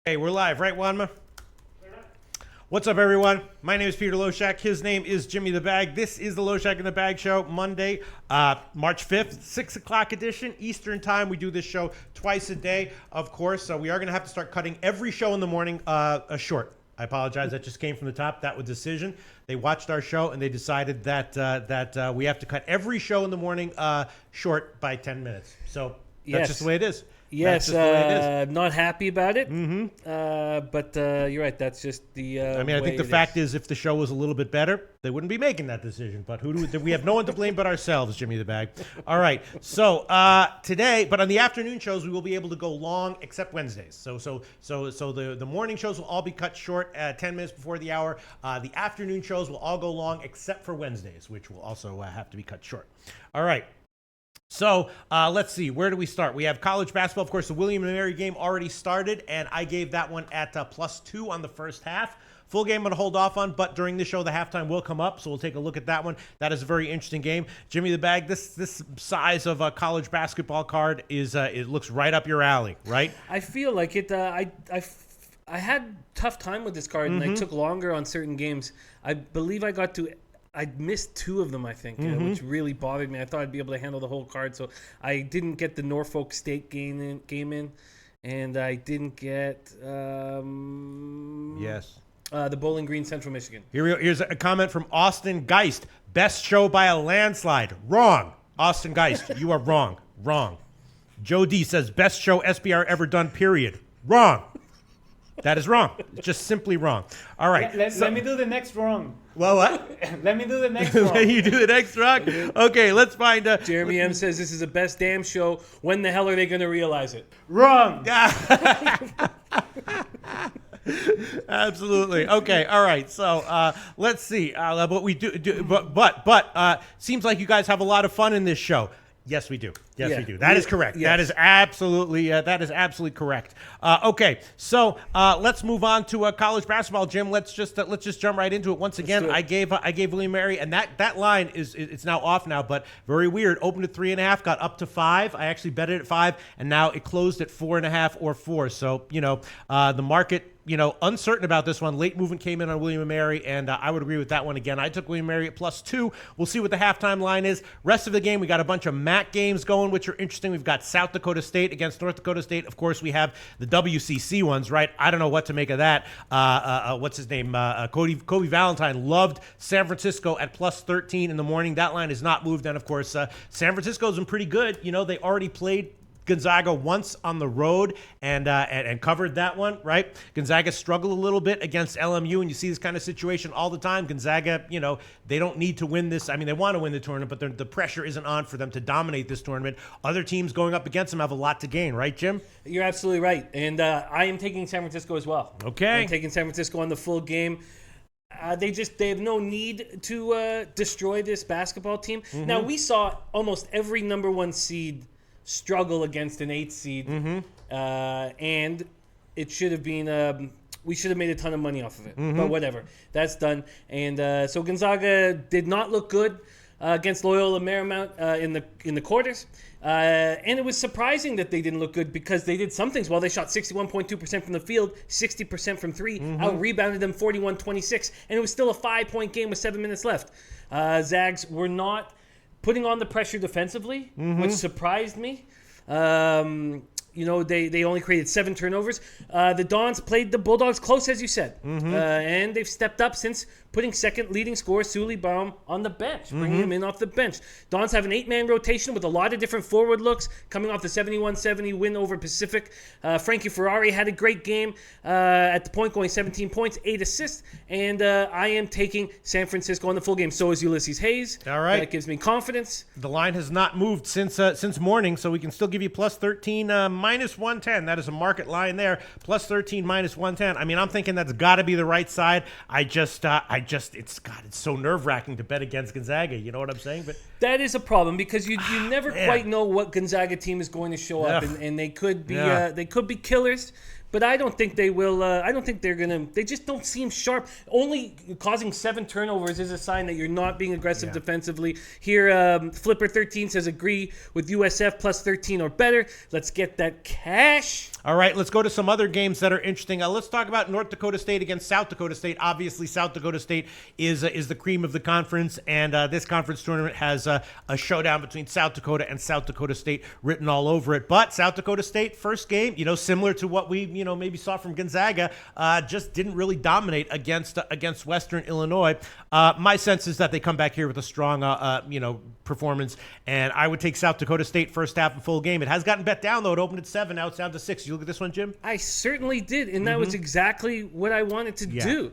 Hey, we're live, right, Wanma? What's up, everyone? My name is Peter Loshak. His name is Jimmy the Bag. This is the Loshak in the Bag Show, Monday, March 5th, 6 o'clock edition, Eastern Time. We do this show twice a day, of course, so we are going to have to start cutting every show in the morning short. I apologize. That just came from the top. That was a decision. They watched our show, and they decided that we have to cut every show in the morning short by 10 minutes. So that's just the way it is. Yes, not happy about it. But you're right. That's just the. I think the fact is, if the show was a little bit better, they wouldn't be making that decision. But we have no one to blame but ourselves, Jimmy the Bag. All right. So today, but on the afternoon shows, we will be able to go long, except Wednesdays. So the morning shows will all be cut short at 10 minutes before the hour. The afternoon shows will all go long, except for Wednesdays, which will also have to be cut short. All right. So let's see, where do we start? We have college basketball. Of course, the William & Mary game already started, and I gave that one at +2 on the first half. Full game I'm going to hold off on, but during the show, the halftime will come up, so we'll take a look at that one. That is a very interesting game. Jimmy the Bag, this size of a college basketball card it looks right up your alley, right? I feel like it. I had tough time with this card, and I took longer on certain games. I believe I missed 2 of them, I think, which really bothered me. I thought I'd be able to handle the whole card, so I didn't get the Norfolk State game in, and I didn't get the Bowling Green Central Michigan. Here's a comment from Austin Geist. Best show by a landslide. Wrong. Austin Geist, you are wrong. Wrong. Joe D says, best show SBR ever done, period. Wrong. That is wrong. It's just simply wrong. All right. Let me do the next wrong. Well, what? Let me do the next wrong. You do the next wrong? Okay, let's find... Jeremy M. says this is the best damn show. When the hell are they going to realize it? Wrong. Absolutely. Okay. All right. So let's see. But we do. But seems like you guys have a lot of fun in this show. Yes, we do. Yes, we do. That is correct. Yes. That is absolutely correct. Okay, so let's move on to college basketball, Jim. Let's just jump right into it. Once again, I gave William & Mary, and that line it's now off now, but very weird. Opened at 3.5, got up to 5. I actually bet it at 5, and now it closed at 4.5 or 4. So the market. Uncertain about this one. Late movement came in on William & Mary, and I would agree with that one again. I took William & Mary at +2. We'll see what the halftime line is. Rest of the game, we got a bunch of MAC games going, which are interesting. We've got South Dakota State against North Dakota State. Of course, we have the WCC ones, right? I don't know what to make of that. What's his name? Kobe Valentine loved San Francisco at +13 in the morning. That line is not moved. And, of course, San Francisco's been pretty good. They already played Gonzaga once on the road and covered that one, right? Gonzaga struggled a little bit against LMU, and you see this kind of situation all the time. Gonzaga, they don't need to win this. I mean, they want to win the tournament, but the pressure isn't on for them to dominate this tournament. Other teams going up against them have a lot to gain, right, Jim? You're absolutely right, and I am taking San Francisco as well. Okay. I'm taking San Francisco on the full game. They have no need to destroy this basketball team. Now, we saw almost every number 1 seed struggle against an 8 seed, and it should have been we should have made a ton of money off of it, but whatever, that's done. And so Gonzaga did not look good against Loyola Marymount in the quarters, and it was surprising that they didn't look good because they did some things well. They shot 61.2% from the field, 60% from 3, out-rebounded them 41-26, and it was still a 5-point game with 7 minutes left. Zags were not putting on the pressure defensively, which surprised me. They only created 7 turnovers. The Dons played the Bulldogs close, as you said. And they've stepped up since putting second leading scorer Sully Baum on the bench, bringing him in off the bench. Dons have an 8-man rotation with a lot of different forward looks, coming off the 71-70 win over Pacific. Frankie Ferrari had a great game at the point, going 17 points, 8 assists. And I am taking San Francisco on the full game. So is Ulysses Hayes. All right. That gives me confidence. The line has not moved since morning, so we can still give you +13, -110. That is a market line there. +13, -110. I mean, I'm thinking that's got to be the right side. It's so nerve-wracking to bet against Gonzaga. You know what I'm saying? But that is a problem because you never quite know what Gonzaga team is going to show up, and they could be killers. but I don't think they will. I don't think they're gonna. They just don't seem sharp. Only causing 7 turnovers is a sign that you're not being aggressive defensively. Here, Flipper13 says agree with USF plus 13 or better. Let's get that cash. All right, let's go to some other games that are interesting. Let's talk about North Dakota State against South Dakota State. Obviously, South Dakota State is the cream of the conference, and this conference tournament has a showdown between South Dakota and South Dakota State written all over it. But South Dakota State, first game, similar to what we maybe saw from Gonzaga, just didn't really dominate against Western Illinois. My sense is that they come back here with a strong performance, and I would take South Dakota State first half and full game. It has gotten bet down though. It opened at 7, now it's down to 6. You look at this one, Jim? I certainly did, and that was exactly what I wanted to do.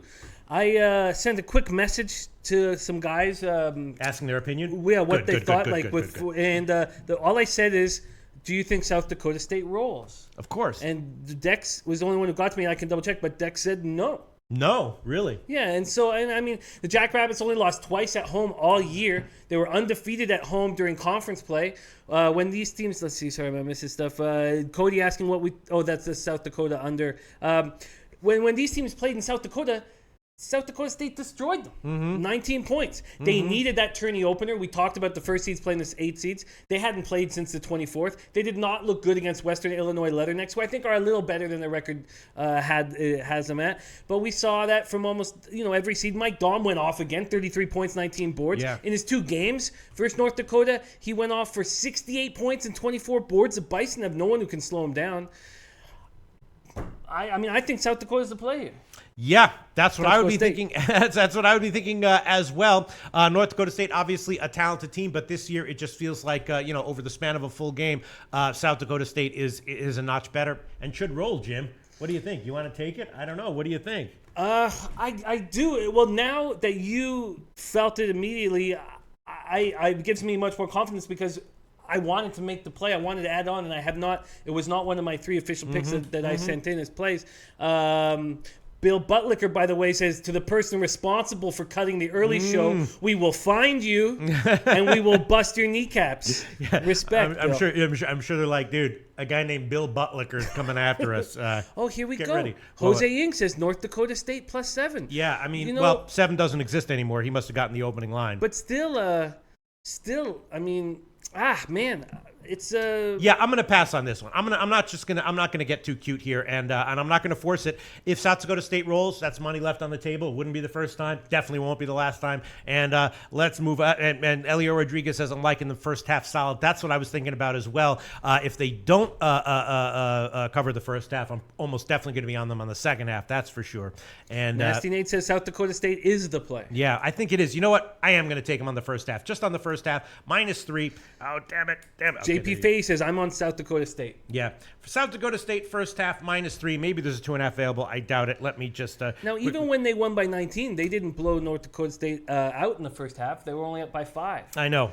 I sent a quick message to some guys asking their opinion. Yeah, what they thought. And all I said is, do you think South Dakota State rolls? Of course. And Dex was the only one who got to me. I can double check, but Dex said no. No, really? Yeah, and I mean, the Jackrabbits only lost twice at home all year. They were undefeated at home during conference play. When these teams, let's see, sorry, I missed this stuff. Cody asking that's the South Dakota under. When these teams played in South Dakota State destroyed them. 19 points. They needed that tourney opener. We talked about the first seeds playing this 8 seeds. They hadn't played since the 24th. They did not look good against Western Illinois Leathernecks, who I think are a little better than the record has them at. But we saw that from almost every seed. Mike Dahm went off again, 33 points, 19 boards. Yeah. In his 2 games versus North Dakota, he went off for 68 points and 24 boards. The Bison have no one who can slow him down. I think South Dakota's the play here. Yeah, that's what I would be thinking. That's what I would be thinking as well. North Dakota State, obviously a talented team, but this year it just feels like over the span of a full game, South Dakota State is a notch better and should roll. Jim, what do you think? You want to take it? I don't know. What do you think? I do. Well, now that you felt it immediately, it gives me much more confidence because I wanted to make the play. I wanted to add on, and I have not. It was not one of my 3 official picks that I sent in as plays. Bill Butlicker, by the way, says, to the person responsible for cutting the early show, we will find you and we will bust your kneecaps. Respect. I'm sure they're like, dude, a guy named Bill Butlicker is coming after us. Here we get go. Ready. Jose Ing says North Dakota State plus 7. Yeah, I mean, well, 7 doesn't exist anymore. He must have gotten the opening line. But still, I mean, man. It's yeah, I'm gonna pass on this one. I'm not gonna get too cute here, and I'm not gonna force it. If South Dakota State rolls, that's money left on the table. It wouldn't be the first time, definitely won't be the last time. And let's move on. And Elio Rodriguez says, I'm liking the first half solid. That's what I was thinking about as well. If they don't cover the first half, I'm almost definitely gonna be on them on the second half. That's for sure. And Nasty Nate says South Dakota State is the play. Yeah, I think it is. You know what? I am gonna take them on the first half, just on the first half, -3. Oh, damn it. Okay. JP Faye says, I'm on South Dakota State. Yeah. For South Dakota State, first half, -3. Maybe there's a 2.5 available. I doubt it. Let me just... now, even when they won by 19, they didn't blow North Dakota State out in the first half. They were only up by 5. I know.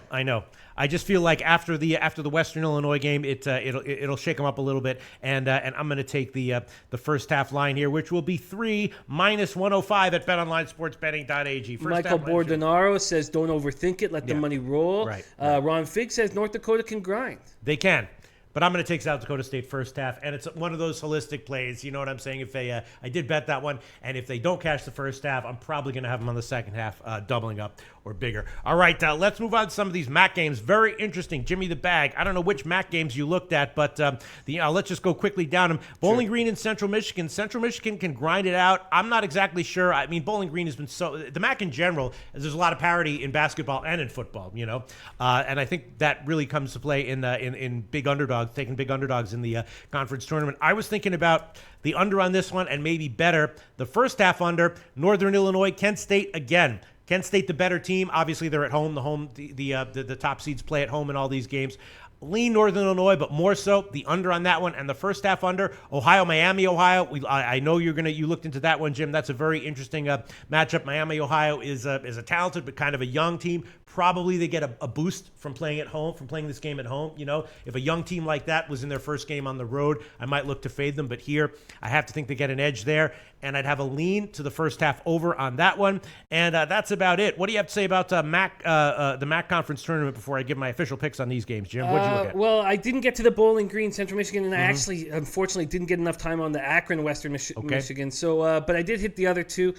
I just feel like after the Western Illinois game, it'll shake them up a little bit, and I'm going to take the first half line here, which will be 3 -105 at BetOnlineSportsBetting.ag. Michael Bordonaro says, don't overthink it. Let the money roll. Right. Ron Figg says North Dakota can grind. They can. But I'm going to take South Dakota State first half, and it's one of those holistic plays. You know what I'm saying? If they, I did bet that one, and if they don't cash the first half, I'm probably going to have them on the second half, doubling up or bigger. All right, let's move on to some of these MAC games. Very interesting. Jimmy the Bag. I don't know which MAC games you looked at, but let's just go quickly down them. Bowling Green and Central Michigan. Central Michigan can grind it out. I'm not exactly sure. I mean, Bowling Green has been the MAC in general. There's a lot of parity in basketball and in football. And I think that really comes to play in big underdogs, taking big underdogs in the conference tournament. I was thinking about the under on this one, and maybe better, the first half under. Northern Illinois, Kent State again. Kent State the better team. Obviously, they're at home. The top seeds play at home in all these games. Lean Northern Illinois, but more so the under on that one, and the first half under. Miami, Ohio. I know you looked into that one, Jim. That's a very interesting matchup. Miami, Ohio is a talented but kind of a young team. Probably they get a boost from playing at home, from playing this game at home. You know, if a young team like that was in their first game on the road, I might look to fade them. But here, I have to think they get an edge there. And I'd have a lean to the first half over on that one. And that's about it. What do you have to say about the MAC conference tournament before I give my official picks on these games, Jim? What'd you look at? Well, I didn't get to the Bowling Green, Central Michigan, and I actually, unfortunately, didn't get enough time on the Akron, Western Michigan. So, but I did hit the other two.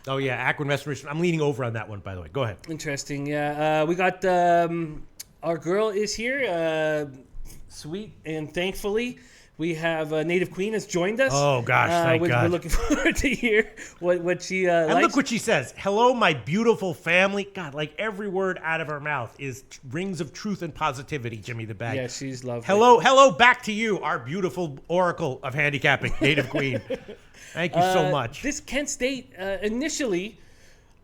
Oh, yeah, Akron, Western Michigan. I'm leaning over on that one, by the way. Go ahead. Interesting, yeah. We got our girl is here, sweet, and thankfully we have Native Queen has joined us. Oh, gosh, thank God. We're looking forward to hear what she and likes. look what she says. Hello, my beautiful family. God, like every word out of her mouth is rings of truth and positivity, Jimmy the Bag. Yeah, she's lovely. Hello, back to you, our beautiful oracle of handicapping, Native Queen. Thank you so much. This Kent State, initially,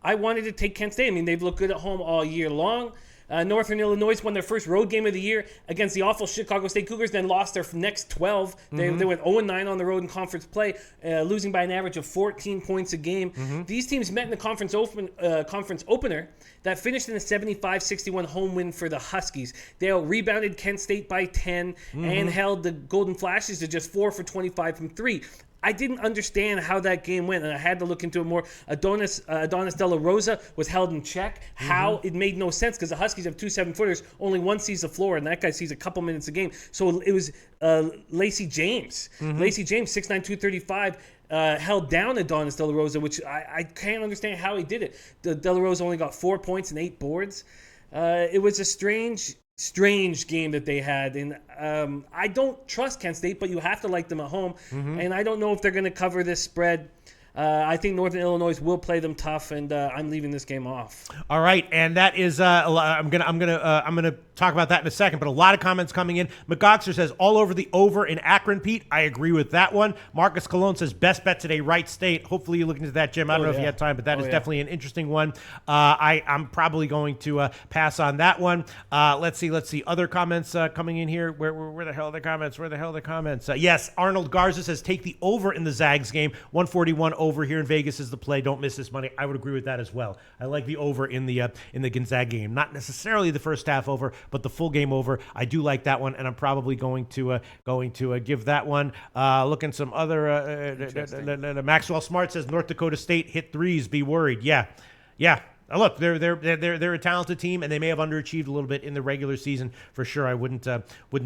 I wanted to take Kent State. I mean, they've looked good at home all year long. Northern Illinois won their first road game of the year against the awful Chicago State Cougars, then lost their next 12. They went 0-9 on the road in conference play, losing by an average of 14 points a game. These teams met in the conference opener that finished in a 75-61 home win for the Huskies. They rebounded Kent State by 10 and held the Golden Flashes to just 4 for 25 from 3. I didn't understand how that game went, and I had to look into it more. Adonis De La Rosa was held in check. How? It made no sense because the Huskies have 2 7-footers. Only one sees the floor, and that guy sees a couple minutes a game. So it was Lacey James. Lacey James, 6'9", 235, held down Adonis De La Rosa, which I can't understand how he did it. De La Rosa only got 4 points and 8 boards. It was a strange game that they had, and I don't trust Kent State, but you have to like them at home, and I don't know if they're going to cover this spread. I think Northern Illinois will play them tough, and I'm leaving this game off. All right, and that is I'm gonna talk about that in a second. But a lot of comments coming in. McGoxer says all over the over in Akron, Pete. I agree with that one. Marcus Colon says best bet today, Wright State. Hopefully you look into that, Jim. I don't know if you had time, but that is definitely an interesting one. I'm probably going to pass on that one. Let's see other comments coming in here. Where the hell are the comments? Yes, Arnold Garza says take the over in the Zags game. 141 over here in Vegas is the play. Don't miss this money. I would agree with that as well. I like the over in the Gonzaga game. Not necessarily the first half over, but the full game over. I do like that one, and I'm probably going to give that one. Looking some other. Maxwell Smart says North Dakota State hit threes. Be worried. Yeah. Look, they're a talented team, and they may have underachieved a little bit in the regular season for sure. I wouldn't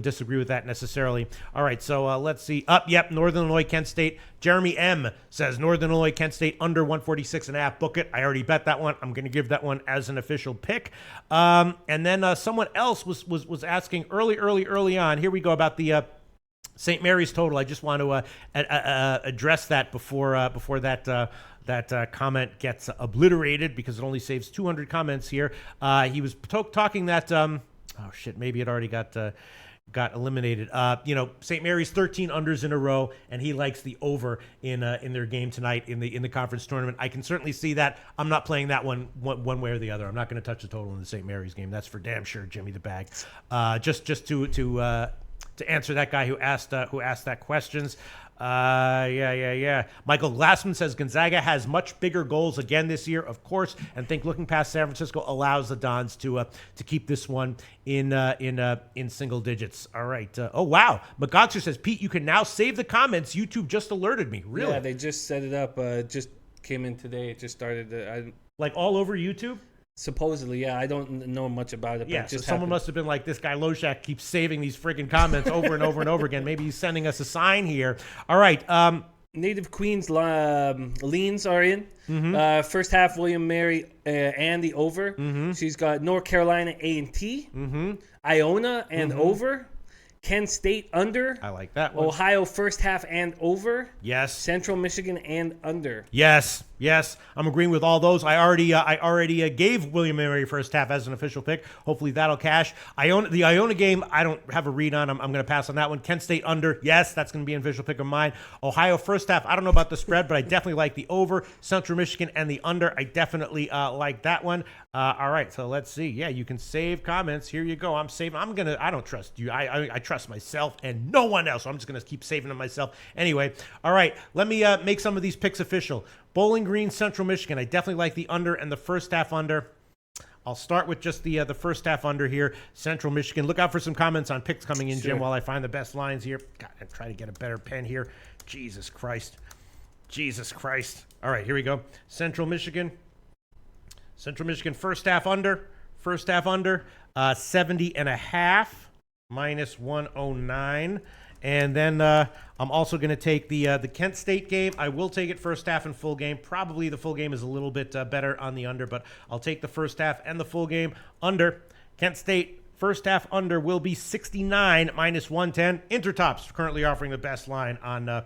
disagree with that necessarily. All right, so let's see. Northern Illinois, Kent State. Jeremy M says Northern Illinois, Kent State under 146.5. Book it. I already bet that one. I'm going to give that one as an official pick. And then someone else was asking early on. Here we go about the St. Mary's total. I just want to address that before that comment gets obliterated because it only saves 200 comments here. He was talking that maybe it already got eliminated. St. Mary's 13 unders in a row, and he likes the over in their game tonight in the conference tournament. I can certainly see that. I'm not playing that one way or the other. I'm not going to touch the total in the St. Mary's game. That's for damn sure, Jimmy the Bag. Just to answer that guy who asked that questions. Michael Glassman says Gonzaga has much bigger goals again this year, of course, and think looking past San Francisco allows the Dons to keep this one in single digits. All right. Oh wow, McGoxer says Pete, you can now save the comments. YouTube just alerted me. Really? Yeah, they just set it up. Just came in today. It just started. Like all over YouTube. Supposedly, yeah. I don't know much about it. Yeah, but it just so someone must have been like, this guy Loshak keeps saving these friggin' comments over and over and over again. Maybe he's sending us a sign here. All right. Native Queen's leans are in. First half, William Mary and the over. She's got North Carolina A&T, Iona and over. Kent State under. I like that one. Ohio first half and over. Yes. Central Michigan and under. Yes. I'm agreeing with all those. I already gave William Mary first half as an official pick. Hopefully that'll cash. The Iona game, I don't have a read on. I'm going to pass on that one. Kent State under. Yes, that's going to be an official pick of mine. Ohio first half, I don't know about the spread, but I definitely like the over. Central Michigan and the under, I definitely like that one. All right, so let's see. Yeah, you can save comments. Here you go. I'm saving. I don't trust you. I trust myself and no one else. So I'm just going to keep saving them myself. Anyway, all right, let me make some of these picks official. Bowling Green, Central Michigan. I definitely like the under and the first half under. I'll start with just the first half under here. Central Michigan. Look out for some comments on picks coming in, Jim, while I find the best lines here. God, I'm trying to get a better pen here. Jesus Christ. All right, here we go. Central Michigan, first half under, 70.5 minus 109. And then I'm also going to take the Kent State game. I will take it first half and full game. Probably the full game is a little bit better on the under, but I'll take the first half and the full game under. Kent State first half under will be 69 minus 110. Intertop's currently offering the best line on the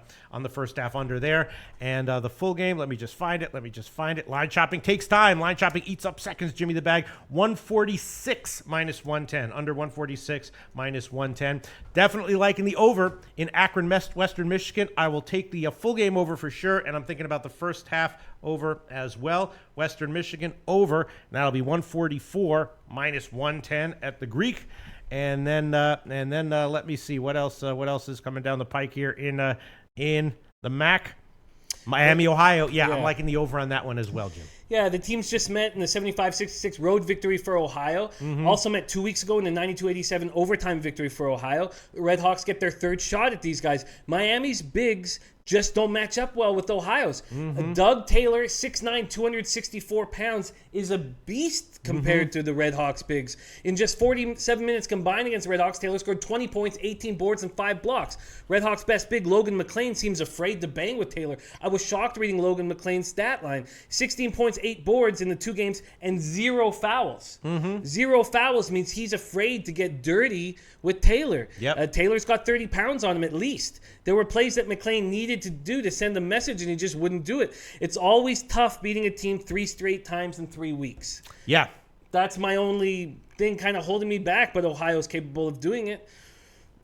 first half under there. And the full game, let me just find it. Line chopping takes time. Line chopping eats up seconds, Jimmy the Bag. 146 minus 110. Under 146 minus 110. Definitely liking the over in Akron, Western Michigan. I will take the full game over for sure, and I'm thinking about the first half over as well. Western Michigan over. That'll be 144 minus 110 at the Greek. And then let me see what else is coming down the pike here in the MAC. Miami, Ohio. Yeah, I'm liking the over on that one as well, Jim. Yeah, the teams just met in the 75-66 road victory for Ohio. Also met 2 weeks ago in the 92-87 overtime victory for Ohio. The Redhawks get their third shot at these guys. Miami's bigs just don't match up well with Ohio's. Doug Taylor, 6'9", 264 pounds, is a beast compared to the Redhawks bigs. In just 47 minutes combined against the Redhawks, Taylor scored 20 points, 18 boards, and 5 blocks. Redhawks' best big, Logan McLean, seems afraid to bang with Taylor. I was shocked reading Logan McLean's stat line. 16 points, 8 boards in the 2 games, and 0 fouls. 0 fouls means he's afraid to get dirty with Taylor. Taylor's got 30 pounds on him at least. There were plays that McLean needed to do to send a message, and he just wouldn't do it. It's always tough beating a team 3 straight times in 3 weeks. Yeah. That's my only thing kind of holding me back, but Ohio's capable of doing it.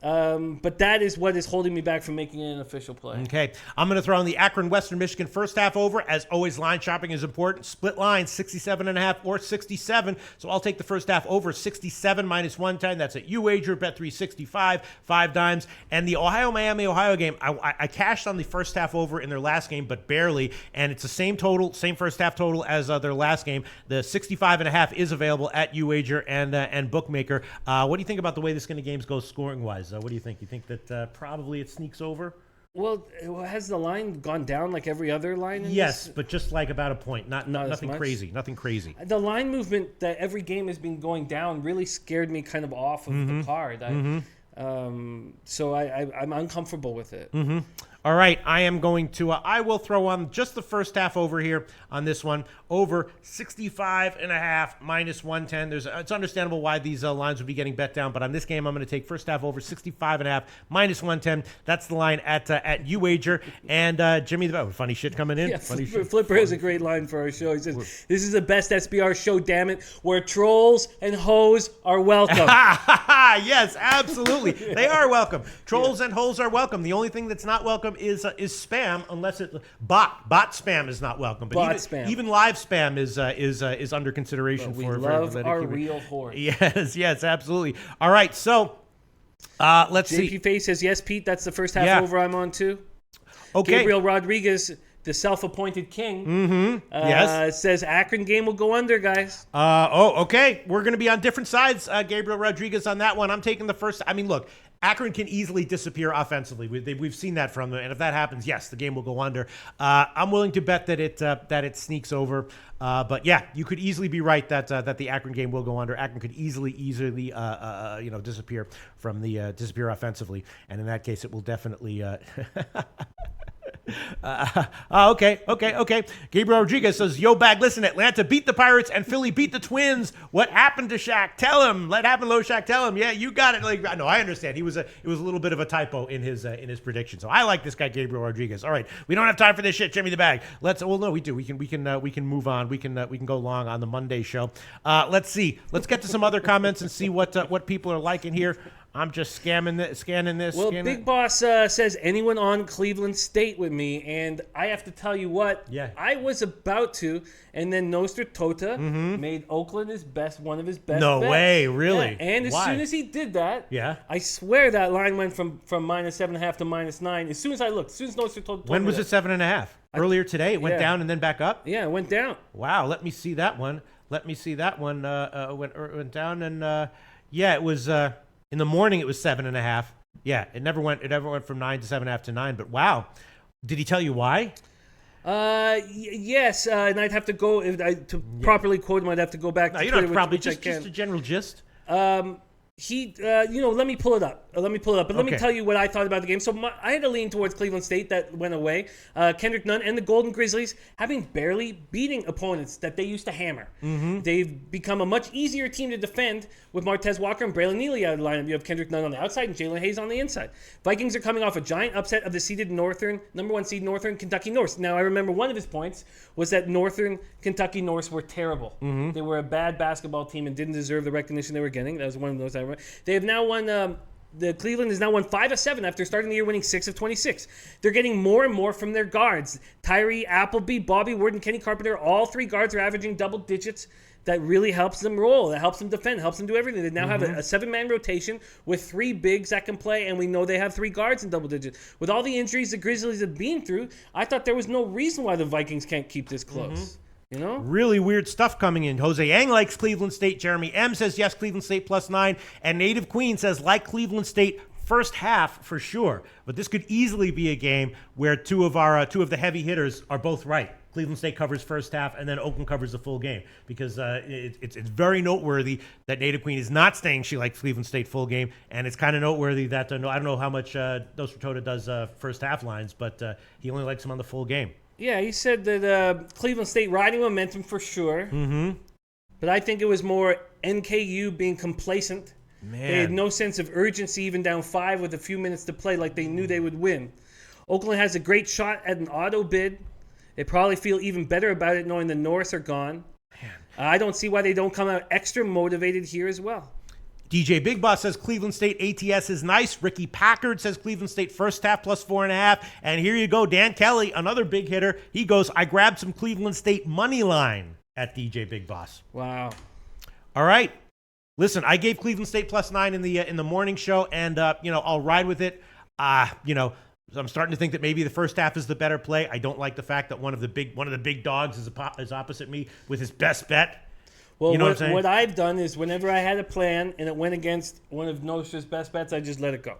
But that is what is holding me back from making it an official play. Okay. I'm going to throw in the Akron, Western Michigan first half over. As always, line shopping is important. Split line, 67.5 or 67. So I'll take the first half over, 67 minus 110. That's at UWager, Bet365, 5 dimes. And the Ohio game, I cashed on the first half over in their last game, but barely. And it's the same total, same first half total as their last game. The 65.5 is available at UWager and Bookmaker. What do you think about the way this kind of games goes scoring-wise? What do you think? You think that probably it sneaks over? Well, has the line gone down like every other line? Yes, but just like about a point. Nothing crazy. Nothing crazy. The line movement that every game has been going down really scared me kind of off of the card. So I'm uncomfortable with it. All right, I will throw on just the first half over here on this one. Over 65.5 minus 110. It's understandable why these lines would be getting bet down, but on this game, I'm going to take first half over 65.5 minus 110. That's the line at UWager. And Jimmy, funny shit coming in. Yeah, Flipper has a great line for our show. He says, "This is the best SBR show, damn it, where trolls and hoes are welcome." Yes, absolutely. They are welcome. Trolls and hoes are welcome. The only thing that's not welcome is spam, unless it bot spam is not welcome. But even live spam is under consideration. But we love our real horse. Yes, absolutely. All right, so let's see. JP Face says, "Yes, Pete, that's the first half over I'm on too." Okay. Gabriel Rodriguez, the self-appointed king, says Akron game will go under, guys. Okay. We're going to be on different sides, Gabriel Rodriguez, on that one. I'm taking the first. I mean, look, Akron can easily disappear offensively. We've seen that from them, and if that happens, yes, the game will go under. I'm willing to bet that it sneaks over. But yeah, you could easily be right that the Akron game will go under. Akron could easily disappear from the disappear offensively, and in that case, it will definitely. Okay. Gabriel Rodriguez says, "Yo, Bag, listen, Atlanta beat the Pirates and Philly beat the Twins. What happened to Shaq? Tell him. Let happen, Loshak. Tell him. Yeah, you got it." No, I understand. It was a little bit of a typo in his prediction. So I like this guy, Gabriel Rodriguez. All right, we don't have time for this shit, Jimmy the Bag. No, we do. We can move on. We can go long on the Monday show. Let's see. Let's get to some other comments and see what people are liking here. I'm just scanning this. Well, Big Boss says, "Anyone on Cleveland State with me?" And I have to tell you what, I was about to, and then Nostra Tota made Oakland one of his best No bets. way, really? Yeah. And as soon as he did that, yeah, I swear that line went from minus 7.5 to minus 9. As soon as I looked, as soon as Nostra Tota told when me was that. it 7.5? Earlier today, it went down and then back up? Yeah, it went down. Wow, let me see that one. Let me see that one went down, and yeah, it was in the morning. It was 7.5. Yeah, it never went from 9 to 7.5 to 9. But wow, did he tell you why? Yes, and I'd have to go to properly quote him. I'd have to go back. No, to you don't Twitter, probably which I just can. a general gist. Let me pull it up. But let Okay. me tell you what I thought about the game. So I had to lean towards Cleveland State. That went away. Kendrick Nunn and the Golden Grizzlies having barely beating opponents that they used to hammer. Mm-hmm. They've become a much easier team to defend with Martez Walker and Braylon Neely out of the lineup. You have Kendrick Nunn on the outside and Jalen Hayes on the inside. Vikings are coming off a giant upset of the number 1 seed Northern Kentucky Norse. Now, I remember one of his points was that Northern Kentucky Norse were terrible. Mm-hmm. They were a bad basketball team and didn't deserve the recognition they were getting. That was one of those I remember. They have now won. The Cleveland has now won 5 of 7 after starting the year winning 6 of 26. They're getting more and more from their guards. Tyree Appleby, Bobby Wood, and Kenny Carpenter, all 3 guards are averaging double digits. That really helps them roll. That helps them defend, helps them do everything. They now have a 7-man rotation with 3 bigs that can play, and we know they have 3 guards in double digits. With all the injuries the Grizzlies have been through, I thought there was no reason why the Vikings can't keep this close. You know? Really weird stuff coming in. Jose Yang likes Cleveland State. Jeremy M says yes, Cleveland State +9. And Native Queen says like Cleveland State first half for sure. But this could easily be a game where two of the heavy hitters are both right. Cleveland State covers first half, and then Oakland covers the full game because it's very noteworthy that Native Queen is not saying she likes Cleveland State full game, and it's kind of noteworthy that I don't know how much Dos Tota does first half lines, but he only likes them on the full game. Yeah, he said that Cleveland State riding momentum for sure. Mm-hmm. But I think it was more NKU being complacent. Man. They had no sense of urgency, even down 5 with a few minutes to play, like they knew they would win. Oakland has a great shot at an auto bid. They probably feel even better about it knowing the Norse are gone. I don't see why they don't come out extra motivated here as well. DJ Big Boss says Cleveland State ATS is nice. Ricky Packard says Cleveland State first half +4.5. And here you go, Dan Kelly, another big hitter. He goes, I grabbed some Cleveland State money line at DJ Big Boss. Wow. All right. Listen, I gave Cleveland State +9 in the morning show, and I'll ride with it. I'm starting to think that maybe the first half is the better play. I don't like the fact that one of the big dogs is opposite me with his best bet. Well, you know what I'm saying? What I've done is whenever I had a plan and it went against one of Nostra's best bets, I just let it go.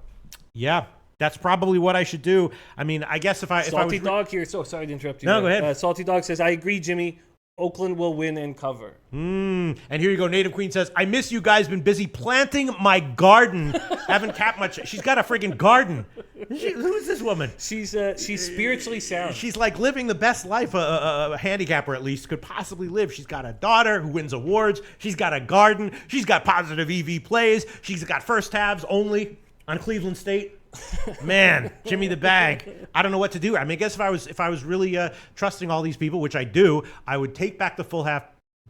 Yeah, that's probably what I should do. I mean, I guess if I Salty was Dog here. So sorry to interrupt you. No, go ahead. Salty Dog says, I agree, Jimmy. Oakland will win and cover. And here you go. Native Queen says, I miss you guys. Been busy planting my garden. Haven't capped much. She's got a friggin' garden. Who is this woman? She's spiritually sound. She's like living the best life a handicapper at least could possibly live. She's got a daughter who wins awards. She's got a garden. She's got positive EV plays. She's got first halves only on Cleveland State. Man, Jimmy the Bag. I don't know what to do. I mean, I guess if I was really trusting all these people, which I do, I would take back the full half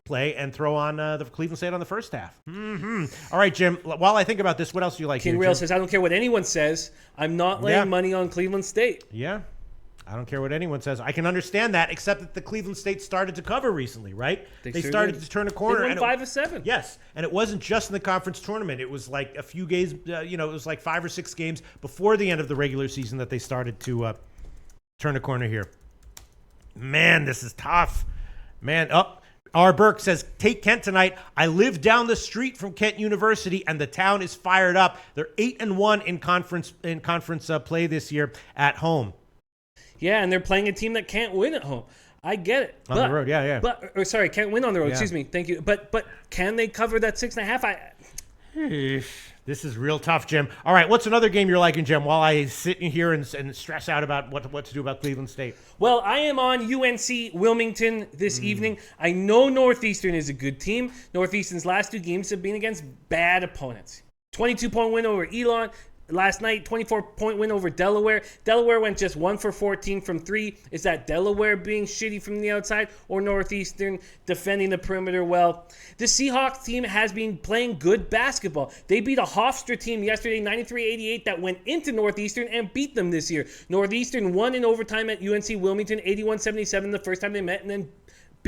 play and throw on the Cleveland State on the first half. Mm-hmm. All right, Jim. While I think about this, what else do you like? King Rail says, I don't care what anyone says. I'm not laying money on Cleveland State. Yeah. I don't care what anyone says. I can understand that, except that the Cleveland State started to cover recently, right? They sure started did. to turn a corner. They won 5 of 7. Yes, and it wasn't just in the conference tournament. It was like a few games, it was like 5 or 6 games before the end of the regular season that they started to turn a corner here. Man, this is tough. Man, R. Burke says, take Kent tonight. I live down the street from Kent University, and the town is fired up. They're 8-1 in conference play this year at home. Yeah, and they're playing a team that can't win at home. I get it. On the road, yeah. Can't win on the road. Yeah. Excuse me. Thank you. But can they cover that 6.5? This is real tough, Jim. All right, what's another game you're liking, Jim, while I sit in here and stress out about what to do about Cleveland State? Well, I am on UNC Wilmington this evening. I know Northeastern is a good team. Northeastern's last 2 games have been against bad opponents. 22-point win over Elon. Last night, 24-point win over Delaware. Delaware went just 1 for 14 from 3. Is that Delaware being shitty from the outside or Northeastern defending the perimeter well? The Seahawks team has been playing good basketball. They beat a Hofstra team yesterday, 93-88, that went into Northeastern and beat them this year. Northeastern won in overtime at UNC Wilmington, 81-77 the first time they met, and then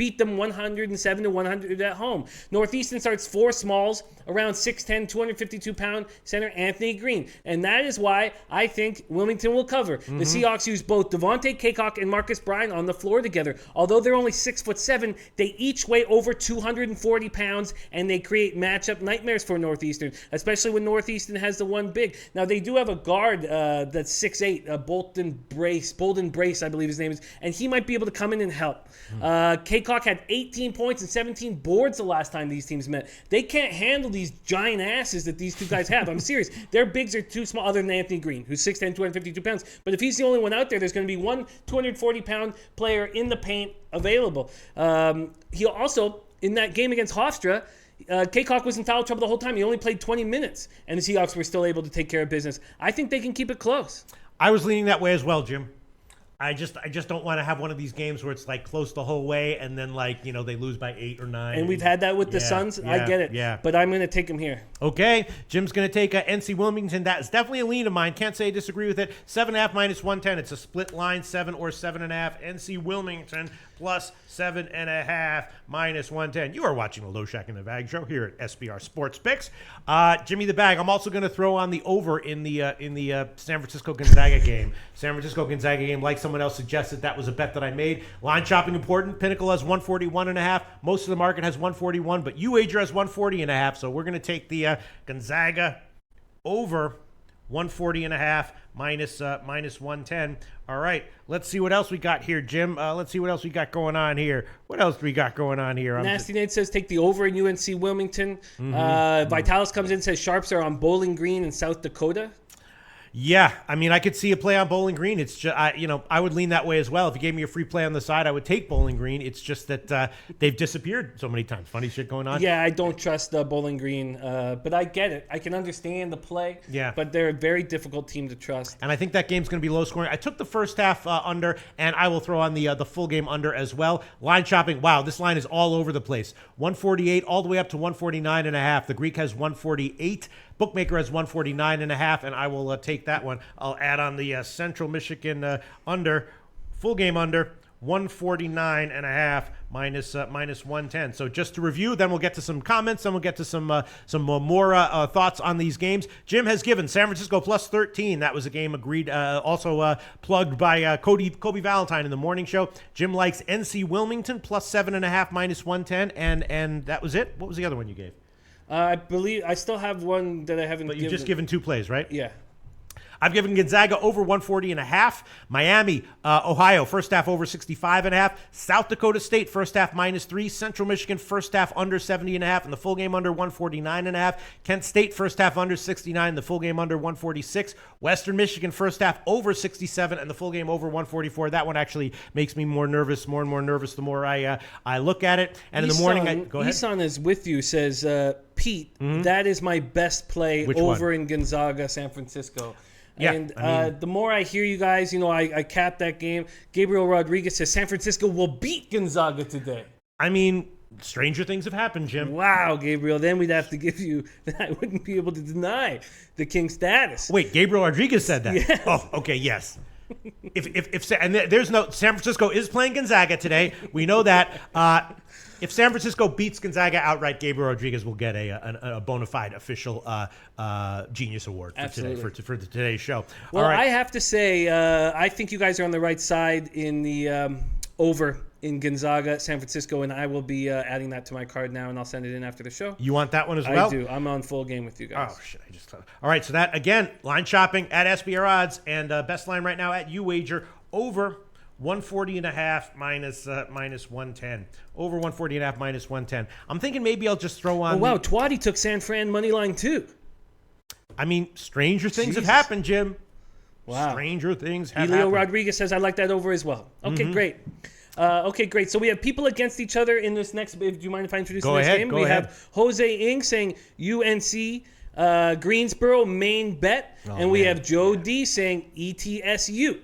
beat them 107-100 at home. Northeastern starts 4 smalls, around 6'10", 252-pound center Anthony Green. And that is why I think Wilmington will cover. The Seahawks use both Devontae Cacok and Marcus Bryant on the floor together. Although they're only 6'7", they each weigh over 240 pounds, and they create matchup nightmares for Northeastern, especially when Northeastern has the one big. Now, they do have a guard that's 6'8", Bolden Brace, I believe his name is, and he might be able to come in and help. Cacok had 18 points and 17 boards the last time these teams met. They can't handle these giant asses that these two guys have. I'm serious. Their bigs are too small, other than Anthony Green, who's 6'10", 252 pounds. But if he's the only one out there, there's going to be one 240-pound player in the paint available. He also, in that game against Hofstra, Cacok was in foul trouble the whole time. He only played 20 minutes, and the Seahawks were still able to take care of business. I think they can keep it close. I was leaning that way as well, Jim. I just don't want to have one of these games where it's like close the whole way and then they lose by 8 or 9. And we've had that with the Suns. I get it. Yeah. But I'm going to take them here. Okay. Jim's going to take NC Wilmington. That is definitely a lean of mine. Can't say I disagree with it. 7.5 minus 110. It's a split line, 7 or 7.5. NC Wilmington plus 7.5 minus 110. You are watching the Loshak and the Bag show here at SBR Sports Picks. Jimmy the Bag. I'm also going to throw on the over in the San Francisco Gonzaga game. San Francisco Gonzaga game, like someone else suggested, that was a bet that I made. Line shopping important. Pinnacle has 141.5. Most of the market has 141, but UWager has 140.5. So we're going to take the Gonzaga over 140.5 minus 110. All right, let's see what else we got here, Jim. Let's see what else we got going on here. What else do we got going on here? Nasty Nate says take the over in UNC Wilmington. Vitalis comes in and says Sharps are on Bowling Green in South Dakota. Yeah, I mean, I could see a play on Bowling Green. It's just, I would lean that way as well. If you gave me a free play on the side, I would take Bowling Green. It's just that they've disappeared so many times. Funny shit going on. Yeah, I don't trust Bowling Green, but I get it. I can understand the play. Yeah, but they're a very difficult team to trust. And I think that game's going to be low scoring. I took the first half under, and I will throw on the full game under as well. Line shopping. Wow, this line is all over the place. 148 all the way up to 149.5. The Greek has 148. Bookmaker has 149.5, and I will take that one. I'll add on the Central Michigan under, full game under, 149.5 minus 110. So just to review, then we'll get to some comments, then we'll get to some more thoughts on these games. Jim has given San Francisco plus 13. That was a game agreed, also plugged by Kobe Valentine in the morning show. Jim likes NC Wilmington plus 7.5 minus 110, and that was it. What was the other one you gave? I believe I still have one that I haven't. But you've just given 2 plays, right? Yeah. I've given Gonzaga over 140.5. Miami, Ohio, first half over 65.5. South Dakota State, first half -3. Central Michigan, first half under 70.5, and the full game under 149.5. Kent State, first half under 69, the full game under 146. Western Michigan, first half over 67, and the full game over 144. That one actually makes me more and more nervous the more I look at it. And in the morning, go ahead. Isan is with you, says, Pete, that is my best play over in Gonzaga, San Francisco. Yeah, and the more I hear you guys, I capped that game. Gabriel Rodriguez says San Francisco will beat Gonzaga today. I mean, stranger things have happened, Jim. Wow, Gabriel. Then we'd have to give you – I wouldn't be able to deny the King status. Wait, Gabriel Rodriguez said that? Yes. Oh, okay, yes. There's no – San Francisco is playing Gonzaga today. We know that. If San Francisco beats Gonzaga outright, Gabriel Rodriguez will get a bona fide official Genius Award for today's show. Well, all right. I have to say, I think you guys are on the right side in the over in Gonzaga, San Francisco, and I will be adding that to my card now, and I'll send it in after the show. You want that one as well? I do. I'm on full game with you guys. Oh, shit. All right, so that, again, line shopping at SBR Odds, and best line right now at UWager over 140.5 minus 110. Over 140.5 minus 110. I'm thinking maybe I'll just throw on. Oh, wow. Twatty took San Fran money line too. I mean, stranger things have happened, Jim. Wow. Stranger things have Elio happened. Rodriguez says, I like that over as well. Okay, great. Okay, great. So we have people against each other in this next. Do you mind if I introduce the next game? Go ahead. Have Jose Ing saying UNC Greensboro main bet, and we have Joe D saying ETSU.